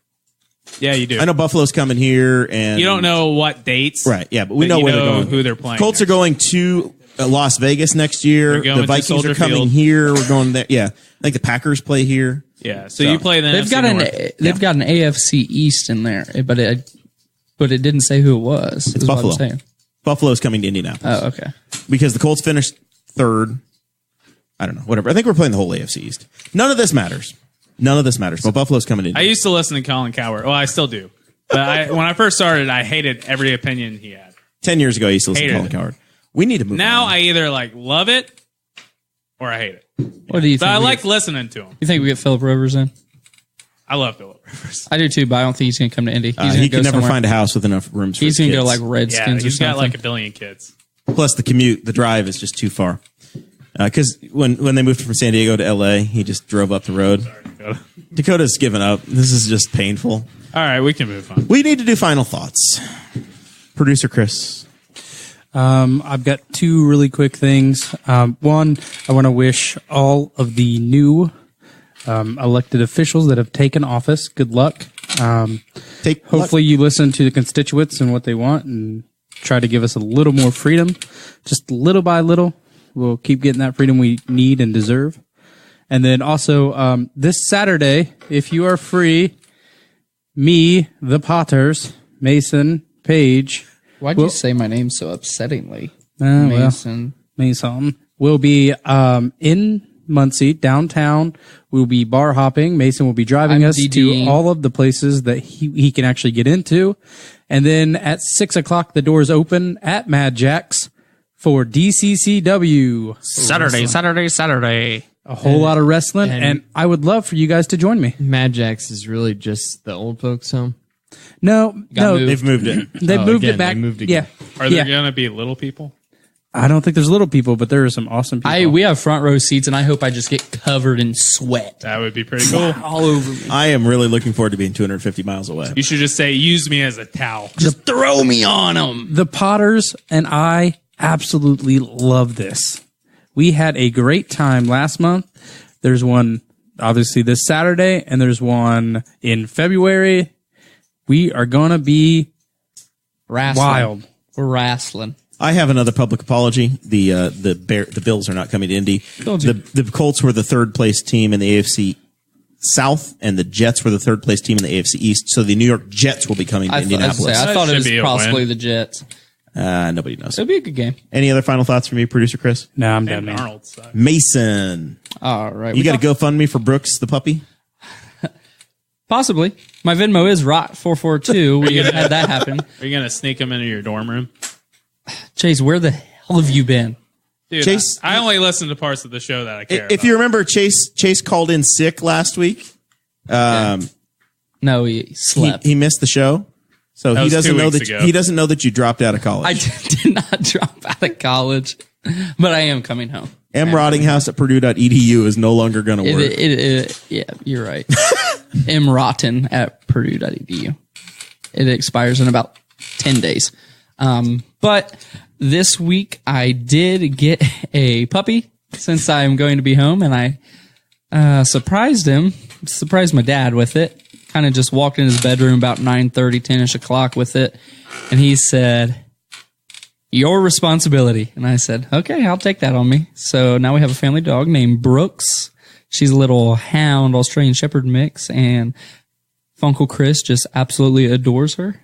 Yeah, you do. I know Buffalo's coming here, and You don't know what dates. right? Yeah, but we know you where they're know going. who they're playing. Colts are going to Las Vegas next year. They're going The to Vikings Soldier are coming Field. here. We're going there. Yeah, I think the Packers play here. Yeah, so you play the They've NFC got North. got an AFC East in there, but it didn't say who it was. It's is what I'm Buffalo. saying. Buffalo's coming to Indianapolis. Oh, okay. Because the Colts finished third. I don't know. Whatever. I think we're playing the whole AFC East. None of this matters. But Buffalo's coming in. I used to listen to Colin Cowherd. Well, I still do. But when I first started, I hated every opinion he had. 10 years ago, I used to listen to Hated Colin it. Cowherd. We need to move Now on. I either love it or I hate it. What do you But think? I we like get, listening to him. you think we get Phillip Rivers in? I love Phillip Rivers. I do too, but I don't think he's going to come to Indy. He's going he to can go never somewhere. find a house with enough rooms for He's his going to go kids. like Redskins Yeah, or he's something. got like a billion kids. Plus the commute, the drive is just too far. Because when they moved from San Diego to L.A., he just drove up the road. All Dakota's given up. This is just painful. right, we can move on. We need to do final thoughts. Producer Chris. I've got 2 really quick things. One, I want to wish all of the new elected officials that have taken office good luck. Hopefully you listen to the constituents and what they want and try to give us a little more freedom. Just little by little, we'll keep getting that freedom we need and deserve. And then also, this Saturday, if you are free, me, the Potters, Mason, Paige, Why'd you say my name so upsettingly? Mason. We'll be in Muncie, downtown. We'll be bar hopping. Mason will be driving I'm us DDing. to all of the places that he can actually get into. And then at 6 o'clock, the doors open at Mad Jack's for DCCW. Saturday. A whole lot of wrestling. And I would love for you guys to join me. Mad Jack's is really just the old folks' home. No, moved. They've moved it. They Oh, moved again, it back. they moved again. Yeah. Are there Yeah. going to be little people? I don't think there's little people, but there are some awesome people. We have front row seats, and I hope I just get covered in sweat That would be pretty cool. all over me. I am really looking forward to being 250 miles away. You should just say, use me as a towel. Just throw me on them. The Potters and I absolutely love this. We had a great time last month. There's one obviously this Saturday, and there's one in February. We are going to be Wrestling. wild. We're wrestling. I have another public apology. The Bills are not coming to Indy. The Colts were the third place team in the AFC South, and the Jets were the third place team in the AFC East. So the New York Jets will be coming to Indianapolis. I thought it That was should be a possibly win. the Jets. Nobody knows. It'll be a good game. Any other final thoughts from you, Producer Chris? No, I'm done, And man. Arnold sucks. Mason, All right. you got to GoFundMe for Brooks the puppy? Possibly. My Venmo is rot442. We had that happen. Are you going to sneak them into your dorm room? Chase, where the hell have you been? Dude, Chase- I only listen to parts of the show that I care If about. you remember, Chase called in sick last week. No, he slept. He missed the show, so he was doesn't 2 know weeks that ago. he doesn't know that you dropped out of college. I did not drop out of college, but I am coming home. Rottinghaus at Purdue.edu is no longer going to work. Yeah, you're right. Rotten at Purdue.edu. It expires in about 10 days. But this week I did get a puppy since I'm going to be home, and I surprised my dad with it. Kind of just walked in his bedroom about 9:30, 10ish o'clock with it, and he said, "Your responsibility." And I said, "Okay, I'll take that on me." So now we have a family dog named Brooks. She's a little hound Australian Shepherd mix, and Funkle Chris just absolutely adores her.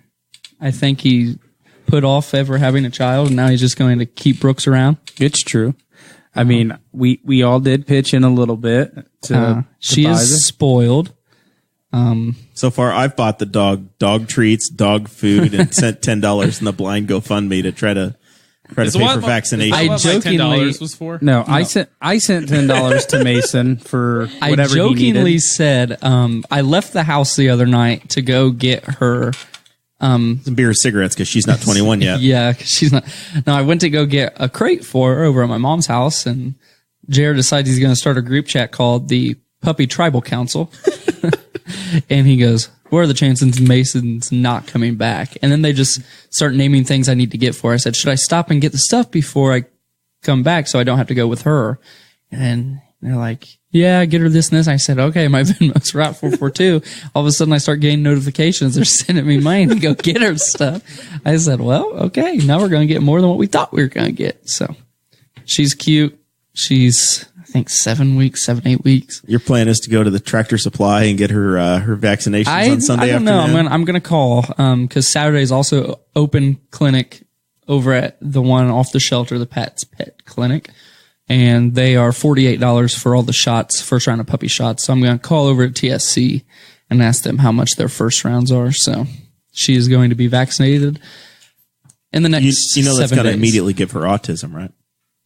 I think he put off ever having a child, and now he's just going to keep Brooks around. It's true. I mean, we all did pitch in a little bit. She buy is this. spoiled. So far, I've bought the dog treats, dog food, and sent $10 in the blind GoFundMe to try to pay for vaccination. I What my jokingly- $10 was for? No, I sent $10 to Mason for whatever I jokingly he needed. said, I left the house the other night to go get her. Some beer or cigarettes because she's not 21 yet. Yeah, 'cause she's not. No, I went to go get a crate for her over at my mom's house, and Jared decides he's going to start a group chat called the Puppy Tribal Council. And he goes, "What are the chances Mason's not coming back?" And then they just start naming things I need to get for her. I said, "Should I stop and get the stuff before I come back so I don't have to go with her?" And they're like, "Yeah, get her this and this." I said, "Okay, my Venmo's Route442. All of a sudden I start getting notifications. They're sending me money to go get her stuff. I said, "Well, okay, now we're going to get more than what we thought we were going to get." So she's cute. She's, I think, 8 weeks. Your plan is to go to the Tractor Supply and get her vaccinations on Sunday I don't afternoon. know. I'm gonna call because Saturday is also open clinic over at the one off the shelter, the Pat's Pet Clinic, and they are $48 for all the shots, first round of puppy shots. So I'm gonna call over at TSC and ask them how much their first rounds are. So she is going to be vaccinated in the next. You know that's 7 going to days. immediately give her autism, right?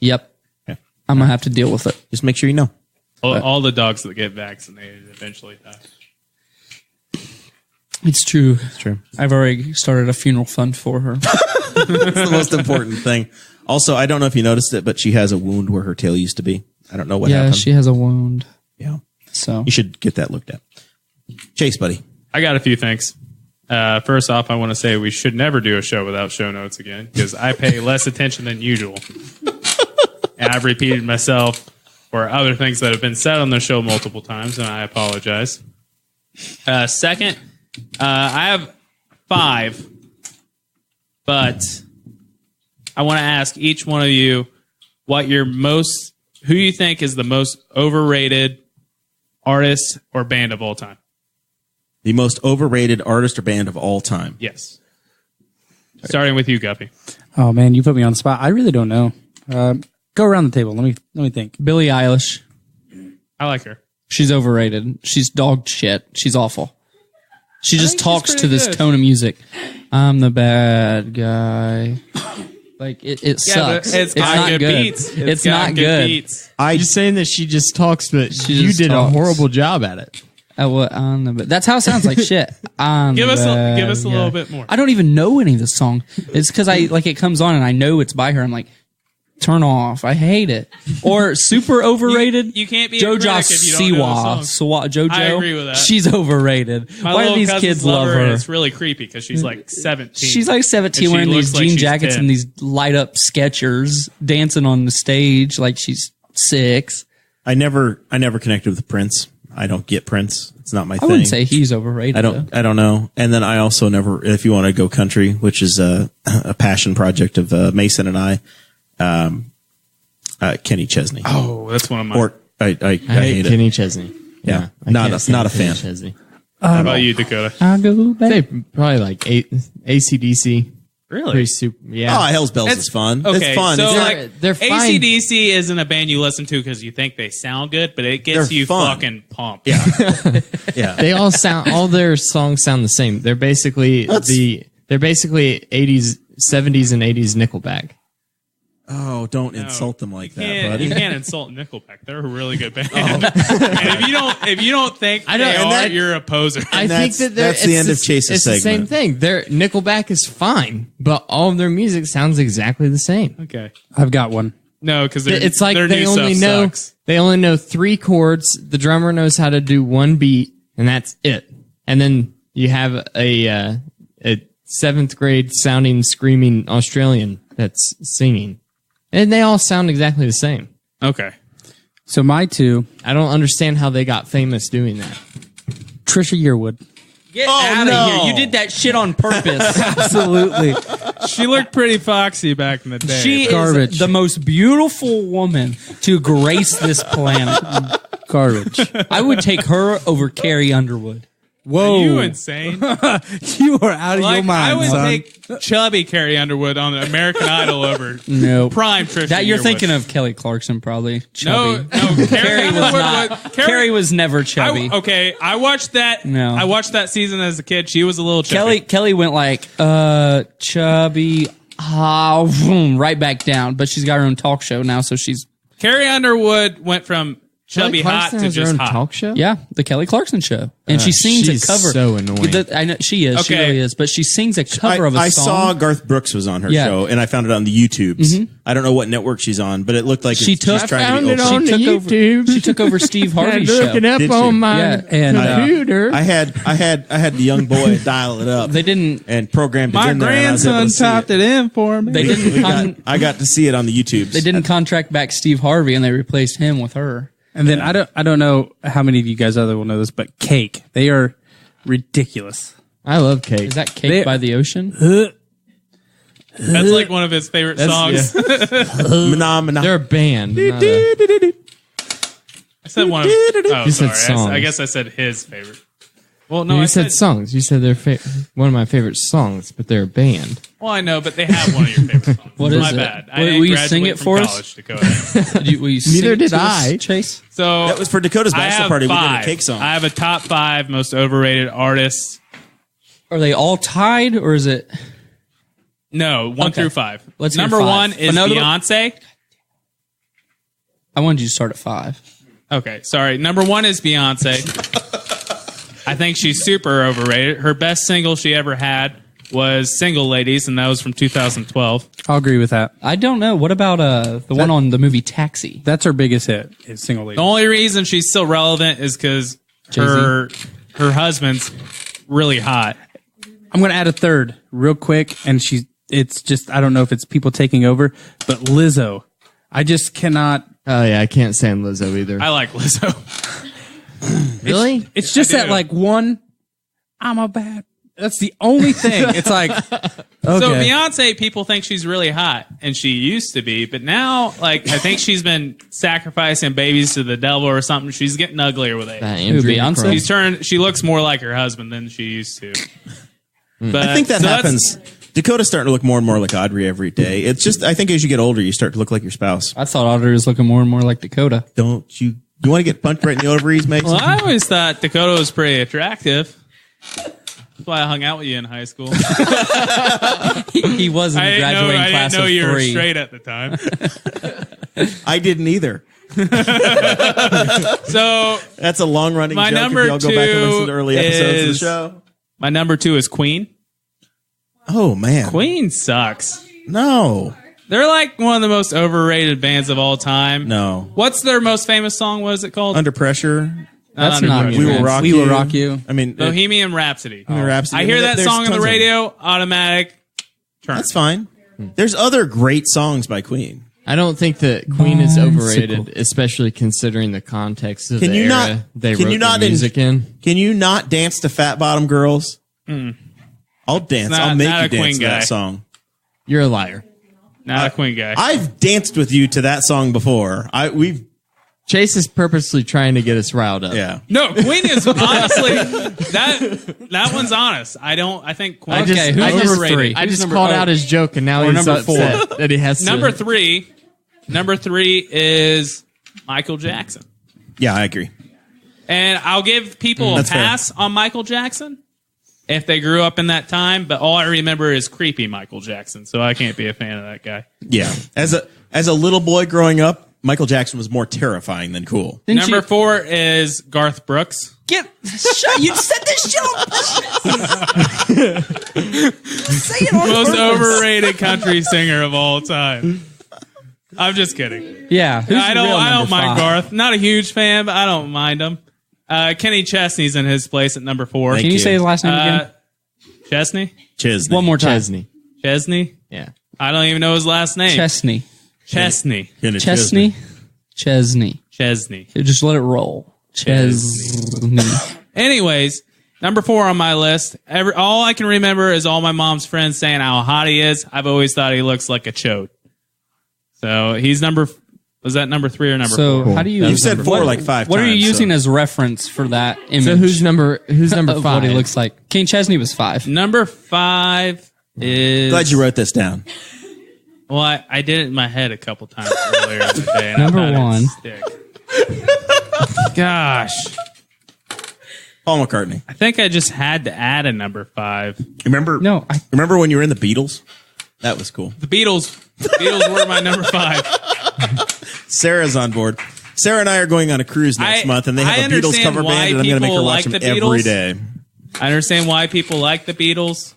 Yep. Okay. I'm gonna have to deal with it. Just make sure you know. All the dogs that get vaccinated eventually die. It's true. It's true. I've already started a funeral fund for her. That's the most important thing. Also, I don't know if you noticed it, but she has a wound where her tail used to be. I don't know what Yeah, happened. she has a wound. Yeah. So You should get that looked at. Chase, buddy. I got a few things. First off, I want to say we should never do a show without show notes again because I pay less attention than usual. And I've repeated myself for other things that have been said on the show multiple times, and I apologize. Second, I have 5, but I want to ask each one of you who you think is the most overrated artist or band of all time. The most overrated artist or band of all time. Yes. Starting with you, Guppy. Oh man, you put me on the spot. I really don't know. Go around the table. Let me think. Billie Eilish. I like her. She's overrated. She's dog shit. She's awful. She just think she's talks to pretty this good. tone of music. I'm the bad guy. Like it sucks. It's got not good good. beats. It's got not good. beats. You're saying that she just talks, but you just did talks. a horrible job at it. That's how it sounds like shit. Give us a Yeah. little bit more. I don't even know any of the song. It's because it comes on and I know it's by her. I'm like, turn off. I hate it. Or super overrated. You can't be a JoJo critic if you don't know the song. JoJo. I agree with that. She's overrated. My Why do little these cousins kids love her? And it's really creepy because she's like 17. She's like 17 And she wearing these looks like jean she's jackets 10. and these light up Skechers, dancing on the stage like she's 6. I never connected with Prince. I don't get Prince. It's not my I thing. wouldn't say he's overrated. I don't know. And then I also never, if you want to go country, which is a passion project of Mason and I, Kenny Chesney. Oh, that's one of mine. Or I hate it. Kenny Chesney. Yeah. I Not can't a stand fan. Kenny Chesney. How about you, Dakota? I'll go back. Say probably like AC/DC. Really? Pretty super. Yeah. Oh, Hell's Bells is fun. Okay, It's fun. so It's like not- they're fine. AC/DC isn't a band you listen to because you think they sound good, but it gets They're you fun. fucking pumped. yeah. Yeah. They all their songs sound the same. They're basically they're basically 80s, 70s, and 80s Nickelback. Oh, don't insult them like that, You buddy. can't insult Nickelback. They're a really good band. And if you don't think they are, you're a poser. I think that that's the end of Chase's It's the same segment. thing. Their Nickelback is fine, but all of their music sounds exactly the same. Okay. I've got one. No, because It's like their they new only stuff know sucks. they only know 3 chords. The drummer knows how to do 1 beat, and that's it. And then you have a 7th grade sounding, screaming Australian that's singing, and they all sound exactly the same. Okay. So my 2, I don't understand how they got famous doing that. Trisha Yearwood. Get Oh, out of no. here. You did that shit on purpose. Absolutely. She looked pretty foxy back in the day. She Garbage. is the most beautiful woman to grace this planet. Garbage. I would take her over Carrie Underwood. Whoa. Are you insane? You are out of your Like, mind, I would son. take chubby Carrie Underwood on American Idol over No. prime Trisha That you're Yearwood. thinking of Kelly Clarkson, probably. No, Chubby. no. Carrie was not. Carrie was never chubby. Okay, I watched that. No. I watched that season as a kid. She was a little chubby. Kelly went like, chubby, boom, right back down. But she's got her own talk show now, so she's, Carrie Underwood went from chubby Kelly hot Clarkson to has her just own hot. talk show. yeah, the Kelly Clarkson show. And she sings she's a cover. so annoying. I know, she is. She Okay. really is. But she sings a cover of a I song. saw Garth Brooks was on her Yeah. show, and I found it on the YouTubes. I don't know what network she's on, but it looked like She took- she's trying found to it be on old. the YouTube. She took over Steve Harvey's I show. look it up Did she? on my Yeah, and, computer. I had the young boy dial it up. They didn't. and programmed it My in there. and I was able grandson to see topped it in for me. They didn't. I got to see it on the YouTubes. They didn't contract back Steve Harvey, and they replaced him with her. And then I don't know how many of you guys other will know this, but Cake. They are ridiculous. I love Cake. Is that Cake They- by the Ocean? That's like one of his favorite songs. Phenomena. They're a band. not a- I said one of. Oh, You said sorry. songs. I guess I said his favorite. Well, no, you I said songs. You said they're one of my favorite songs, but they're a band. Well, I know, but they have one of your favorite songs. What My is it? bad. I Will didn't you sing graduate it from for us? college, Dakota. Will you sing Neither it did to us, I. Chase. So That was for Dakota's I bachelor have party. We did five. a cake song. I have a top 5 most overrated artists. Are they all tied, or is it? No, 1 Okay. through 5. Let's hear Number 5. 1 is Another- Beyonce. I wanted you to start at 5. Okay, sorry. Number 1 is Beyonce. I think she's super overrated. Her best single she ever had was Single Ladies, and that was from 2012. I'll agree with that. I don't know. What about the one on the movie Taxi? That's her biggest hit. Is Single Lady. The only reason she's still relevant is because her husband's really hot. I'm going to add a third real quick, and it's just, I don't know if it's people taking over, but Lizzo. I just cannot. Oh yeah, I can't stand Lizzo either. I like Lizzo. Really? It's just I that do. like one, I'm a bad. That's the only thing. It's like, okay. So Beyonce, people think she's really hot, and she used to be, but now, like, I think she's been sacrificing babies to the devil or something. She's getting uglier with age. That Andrew Beyonce? Crow. She looks more like her husband than she used to. But I think that so that's- happens. Dakota's starting to look more and more like Audrey every day. It's just, I think as you get older, you start to look like your spouse. I thought Audrey was looking more and more like Dakota. Don't you? You want to get punched right in the ovaries, Mason? Well, I always thought Dakota was pretty attractive. That's why I hung out with you in high school. He was in the I graduating didn't class know of you were 3. straight at the time. I didn't either. So That's a long running My joke. number If y'all go back and listen to two early episodes of the is- show. my number 2 is Queen. Oh man, Queen sucks. no, They're like one of the most overrated bands of all time. no. What's their most famous song? What is it called? Under pressure. That's Under not Pressure. We will good. rock We you. Will Rock You. I mean, Bohemian Rhapsody. Rhapsody. I hear that There's song on the tons of them. radio, automatic. Turn. That's fine. There's other great songs by Queen. I don't think that Queen is overrated, especially considering the context of Can the you era not- they can wrote you their not music in. Can you not dance to Fat Bottom Girls? I'll dance. Not- I'll make not you a Queen dance to guy. that song. You're a liar. Not a Queen guy. I've danced with you to that song before. Chase is purposely trying to get us riled up. Yeah. No, Queen is honestly that one's honest. I think Queen I just, is I just, overrated. I just number- called oh. out his joke, and now Or he's number upset that he has to. Number three is Michael Jackson. Yeah, I agree. And I'll give people a That's fair. pass on Michael Jackson if they grew up in that time, but all I remember is creepy Michael Jackson, so I can't be a fan of that guy. Yeah. As a little boy growing up, Michael Jackson was more terrifying than cool. Number 4 is Garth Brooks. You said this shit on Say it on Most purpose. overrated country singer of all time. I'm just kidding. Yeah. Who's I the real don't number mind 5? Garth. Not a huge fan, but I don't mind him. Kenny Chesney's in his place at number 4. Can you say his last name again? Chesney? Chesney. One more time. Chesney. Chesney? Yeah. I don't even know his last name. Chesney. Chesney. Kenny Chesney. Chesney. Chesney. Just let it roll. Chesney. Anyways, number 4 on my list. All I can remember is all my mom's friends saying how hot he is. I've always thought he looks like a chode. So he's was that number 3 or number 4? So how do you? You've said 4 like 5 What times. are you using so. as reference for that image? So who's number of 5? what he looks like? King Chesney was 5. Number 5 is... Glad you wrote this down. Well, I did it in my head a couple times earlier in the day. And Number I thought 1. it'd stick. Gosh. Paul McCartney. I think I just had to add a number 5. Remember? No, Remember when you were in the Beatles? That was cool. The Beatles were my number 5. Sarah's on board. Sarah and I are going on a cruise next month, and they have a Beatles understand cover why band, and I'm going to make her people watch like them the every Beatles. day. I understand why people like the Beatles.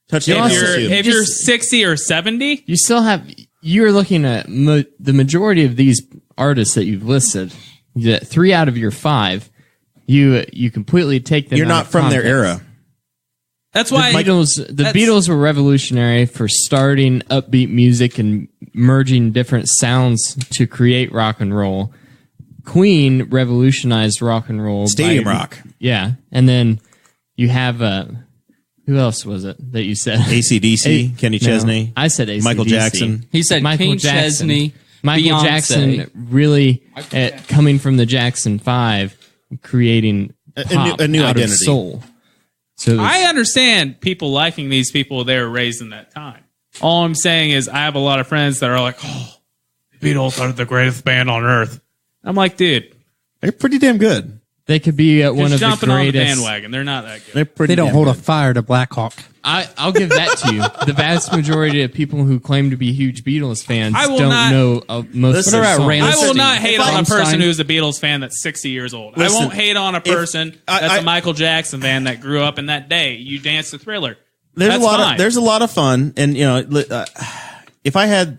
Touchdown. If you're 60 or 70, You still have. You're looking at the majority of these artists that you've listed. That 3 out of your 5, you completely take them. You're out not of from their context. era. that's The why Beatles were revolutionary for starting upbeat music and merging different sounds to create rock and roll. Queen revolutionized rock and roll. Stadium rock. Yeah. And then you have, who else was it that you said? AC/DC, Kenny Chesney. I said AC/DC. Michael Jackson. he said Michael King Jackson. Chesney. Michael Beyonce. Jackson really, coming from the Jackson 5, creating pop a new out identity. of soul. So it was- I understand people liking these people they were raised in that time. All I'm saying is I have a lot of friends that are like, oh, the Beatles are the greatest band on earth. I'm like, dude, They're pretty damn good. they could be one just of the jumping on the greatest. bandwagon. They're not that good. They're pretty They don't damn hold a good. fire to Black Hawk. I'll give that to you. The vast majority of people who claim to be huge Beatles fans I will don't not- know most Listen, of their what about songs. Rain- I will Listen, not hate if on a person Einstein- who's a Beatles fan that's 60 years old. Listen, I won't hate on a person I- that's a Michael Jackson fan that grew up in that day. You dance to Thriller. There's That's a lot fine. of a lot of fun, and if I had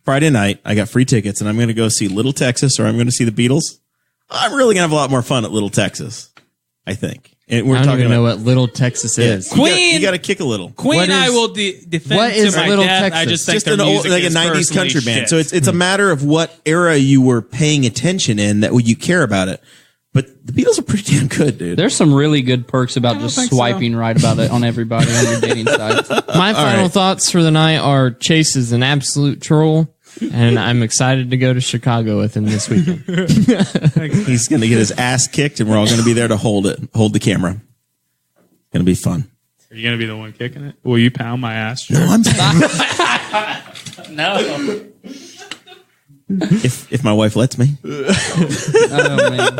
Friday night, I got free tickets, and I'm going to go see Little Texas, or I'm going to see the Beatles. I'm really going to have a lot more fun at Little Texas, I think. And we're I don't talking even know about what Little Texas is. Queen- You got to kick a little. Queen, What I is- will defend what to is my Little death. I Texas? just think Just their an old, music like a is 90s personally country band. shit. So it's a matter of what era you were paying attention in that you care about it. But the Beatles are pretty damn good, dude. There's some really good perks about just think so. swiping right about it on everybody on your dating sites. My final right. thoughts for the night are Chase is an absolute troll, and I'm excited to go to Chicago with him this weekend. He's going to get his ass kicked, and we're all going to be there to hold the camera. It's going to be fun. Are you going to be the one kicking it? Will you pound my ass? Sure. No, I'm No. if my wife lets me. Oh, man.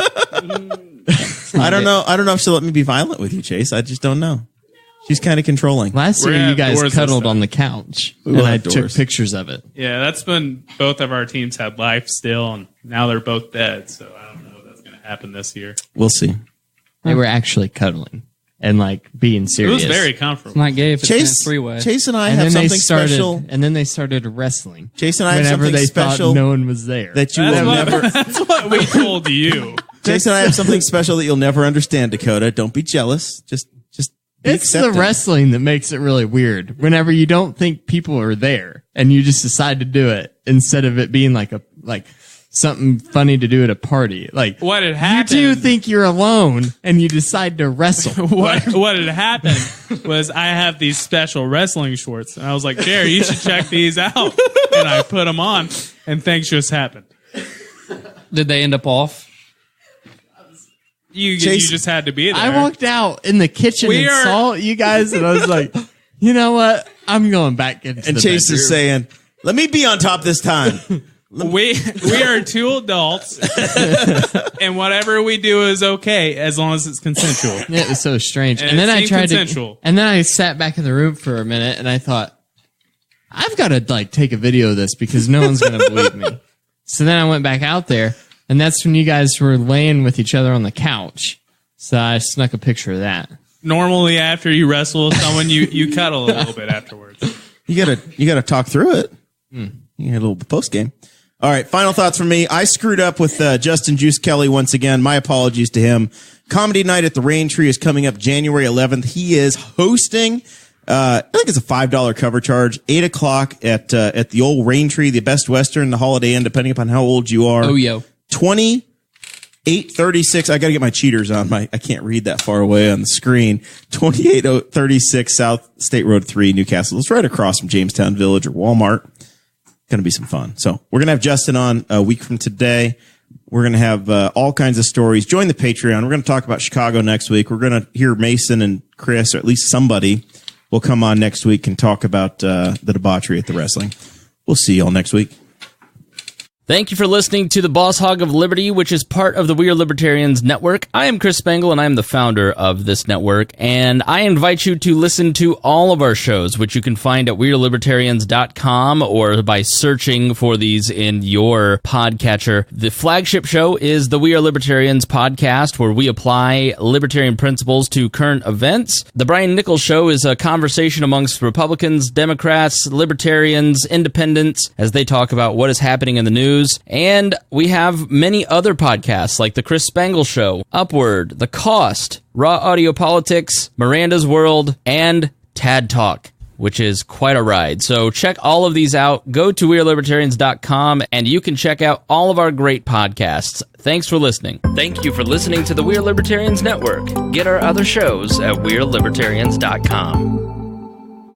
I don't know if she'll let me be violent with you, Chase. I just don't know. She's kind of controlling. Last We're year, gonna you have guys doors cuddled this on the couch, will and I have took doors. pictures of it. Yeah, that's when both of our teams had life still, and now they're both dead. So I don't know if that's going to happen this year. We'll see. They were actually cuddling and like being It serious. was very comfortable. It's not gay if it's in a Chase, three-way. Chase and I and have then they something started, special. and then they started wrestling. Chase and I have whenever something they special thought no one was there. that you That's will what, never. that's what we told you. Jason and I have something special that you'll never understand, Dakota. Don't be jealous. Just be It's the accepting. wrestling that makes it really weird. Whenever you don't think people are there and you just decide to do it instead of it being like something funny to do at a party. Like What had you happened? do think you're alone and you decide to wrestle. what had happened was I have these special wrestling shorts, and I was like, Jerry, you should check these out. And I put them on, and things just happened. Did they end up off? You Chase- just had to be there. I walked out in the kitchen and saw you guys, and I was like, you know what? I'm going back into And the Chase is bedroom. saying, let me be on top this time. We are two adults, and whatever we do is okay as long as it's consensual. Yeah, it was so strange. And And then it I seemed tried consensual. and then I sat back in the room for a minute, and I thought, I've got to like take a video of this because no one's going to believe me. So then I went back out there, and that's when you guys were laying with each other on the couch. So I snuck a picture of that. Normally, after you wrestle with someone, you cuddle a little bit afterwards. You gotta talk through it. You had a little post game. All right, final thoughts from me. I screwed up with Justin Juice Kelly once again. My apologies to him. Comedy Night at the Rain Tree is coming up January 11th. He is hosting. I think it's a $5 cover charge. 8:00 at the old Rain Tree, the Best Western, the Holiday Inn, depending upon how old you are. Oh, yo. 2836. I got to get my cheaters on. I can't read that far away on the screen. 2836 South State Road 3, Newcastle. It's right across from Jamestown Village or Walmart. Going to be some fun. So we're going to have Justin on a week from today. We're going to have all kinds of stories. Join the Patreon. We're going to talk about Chicago next week. We're going to hear Mason and Chris, or at least somebody, will come on next week and talk about the debauchery at the wrestling. We'll see y'all next week. Thank you for listening to the Boss Hog of Liberty, which is part of the We Are Libertarians Network. I am Chris Spangle, and I am the founder of this network, and I invite you to listen to all of our shows, which you can find at WeAreLibertarians.com or by searching for these in your podcatcher. The flagship show is the We Are Libertarians podcast, where we apply libertarian principles to current events. The Brian Nichols Show is a conversation amongst Republicans, Democrats, Libertarians, Independents, as they talk about what is happening in the news. And we have many other podcasts like The Chris Spangle Show, Upward, The Cost, Raw Audio Politics, Miranda's World, and Tad Talk, which is quite a ride. So check all of these out. Go to WeAreLibertarians.com and you can check out all of our great podcasts. Thanks for listening. Thank you for listening to the We Are Libertarians Network. Get our other shows at WeAreLibertarians.com.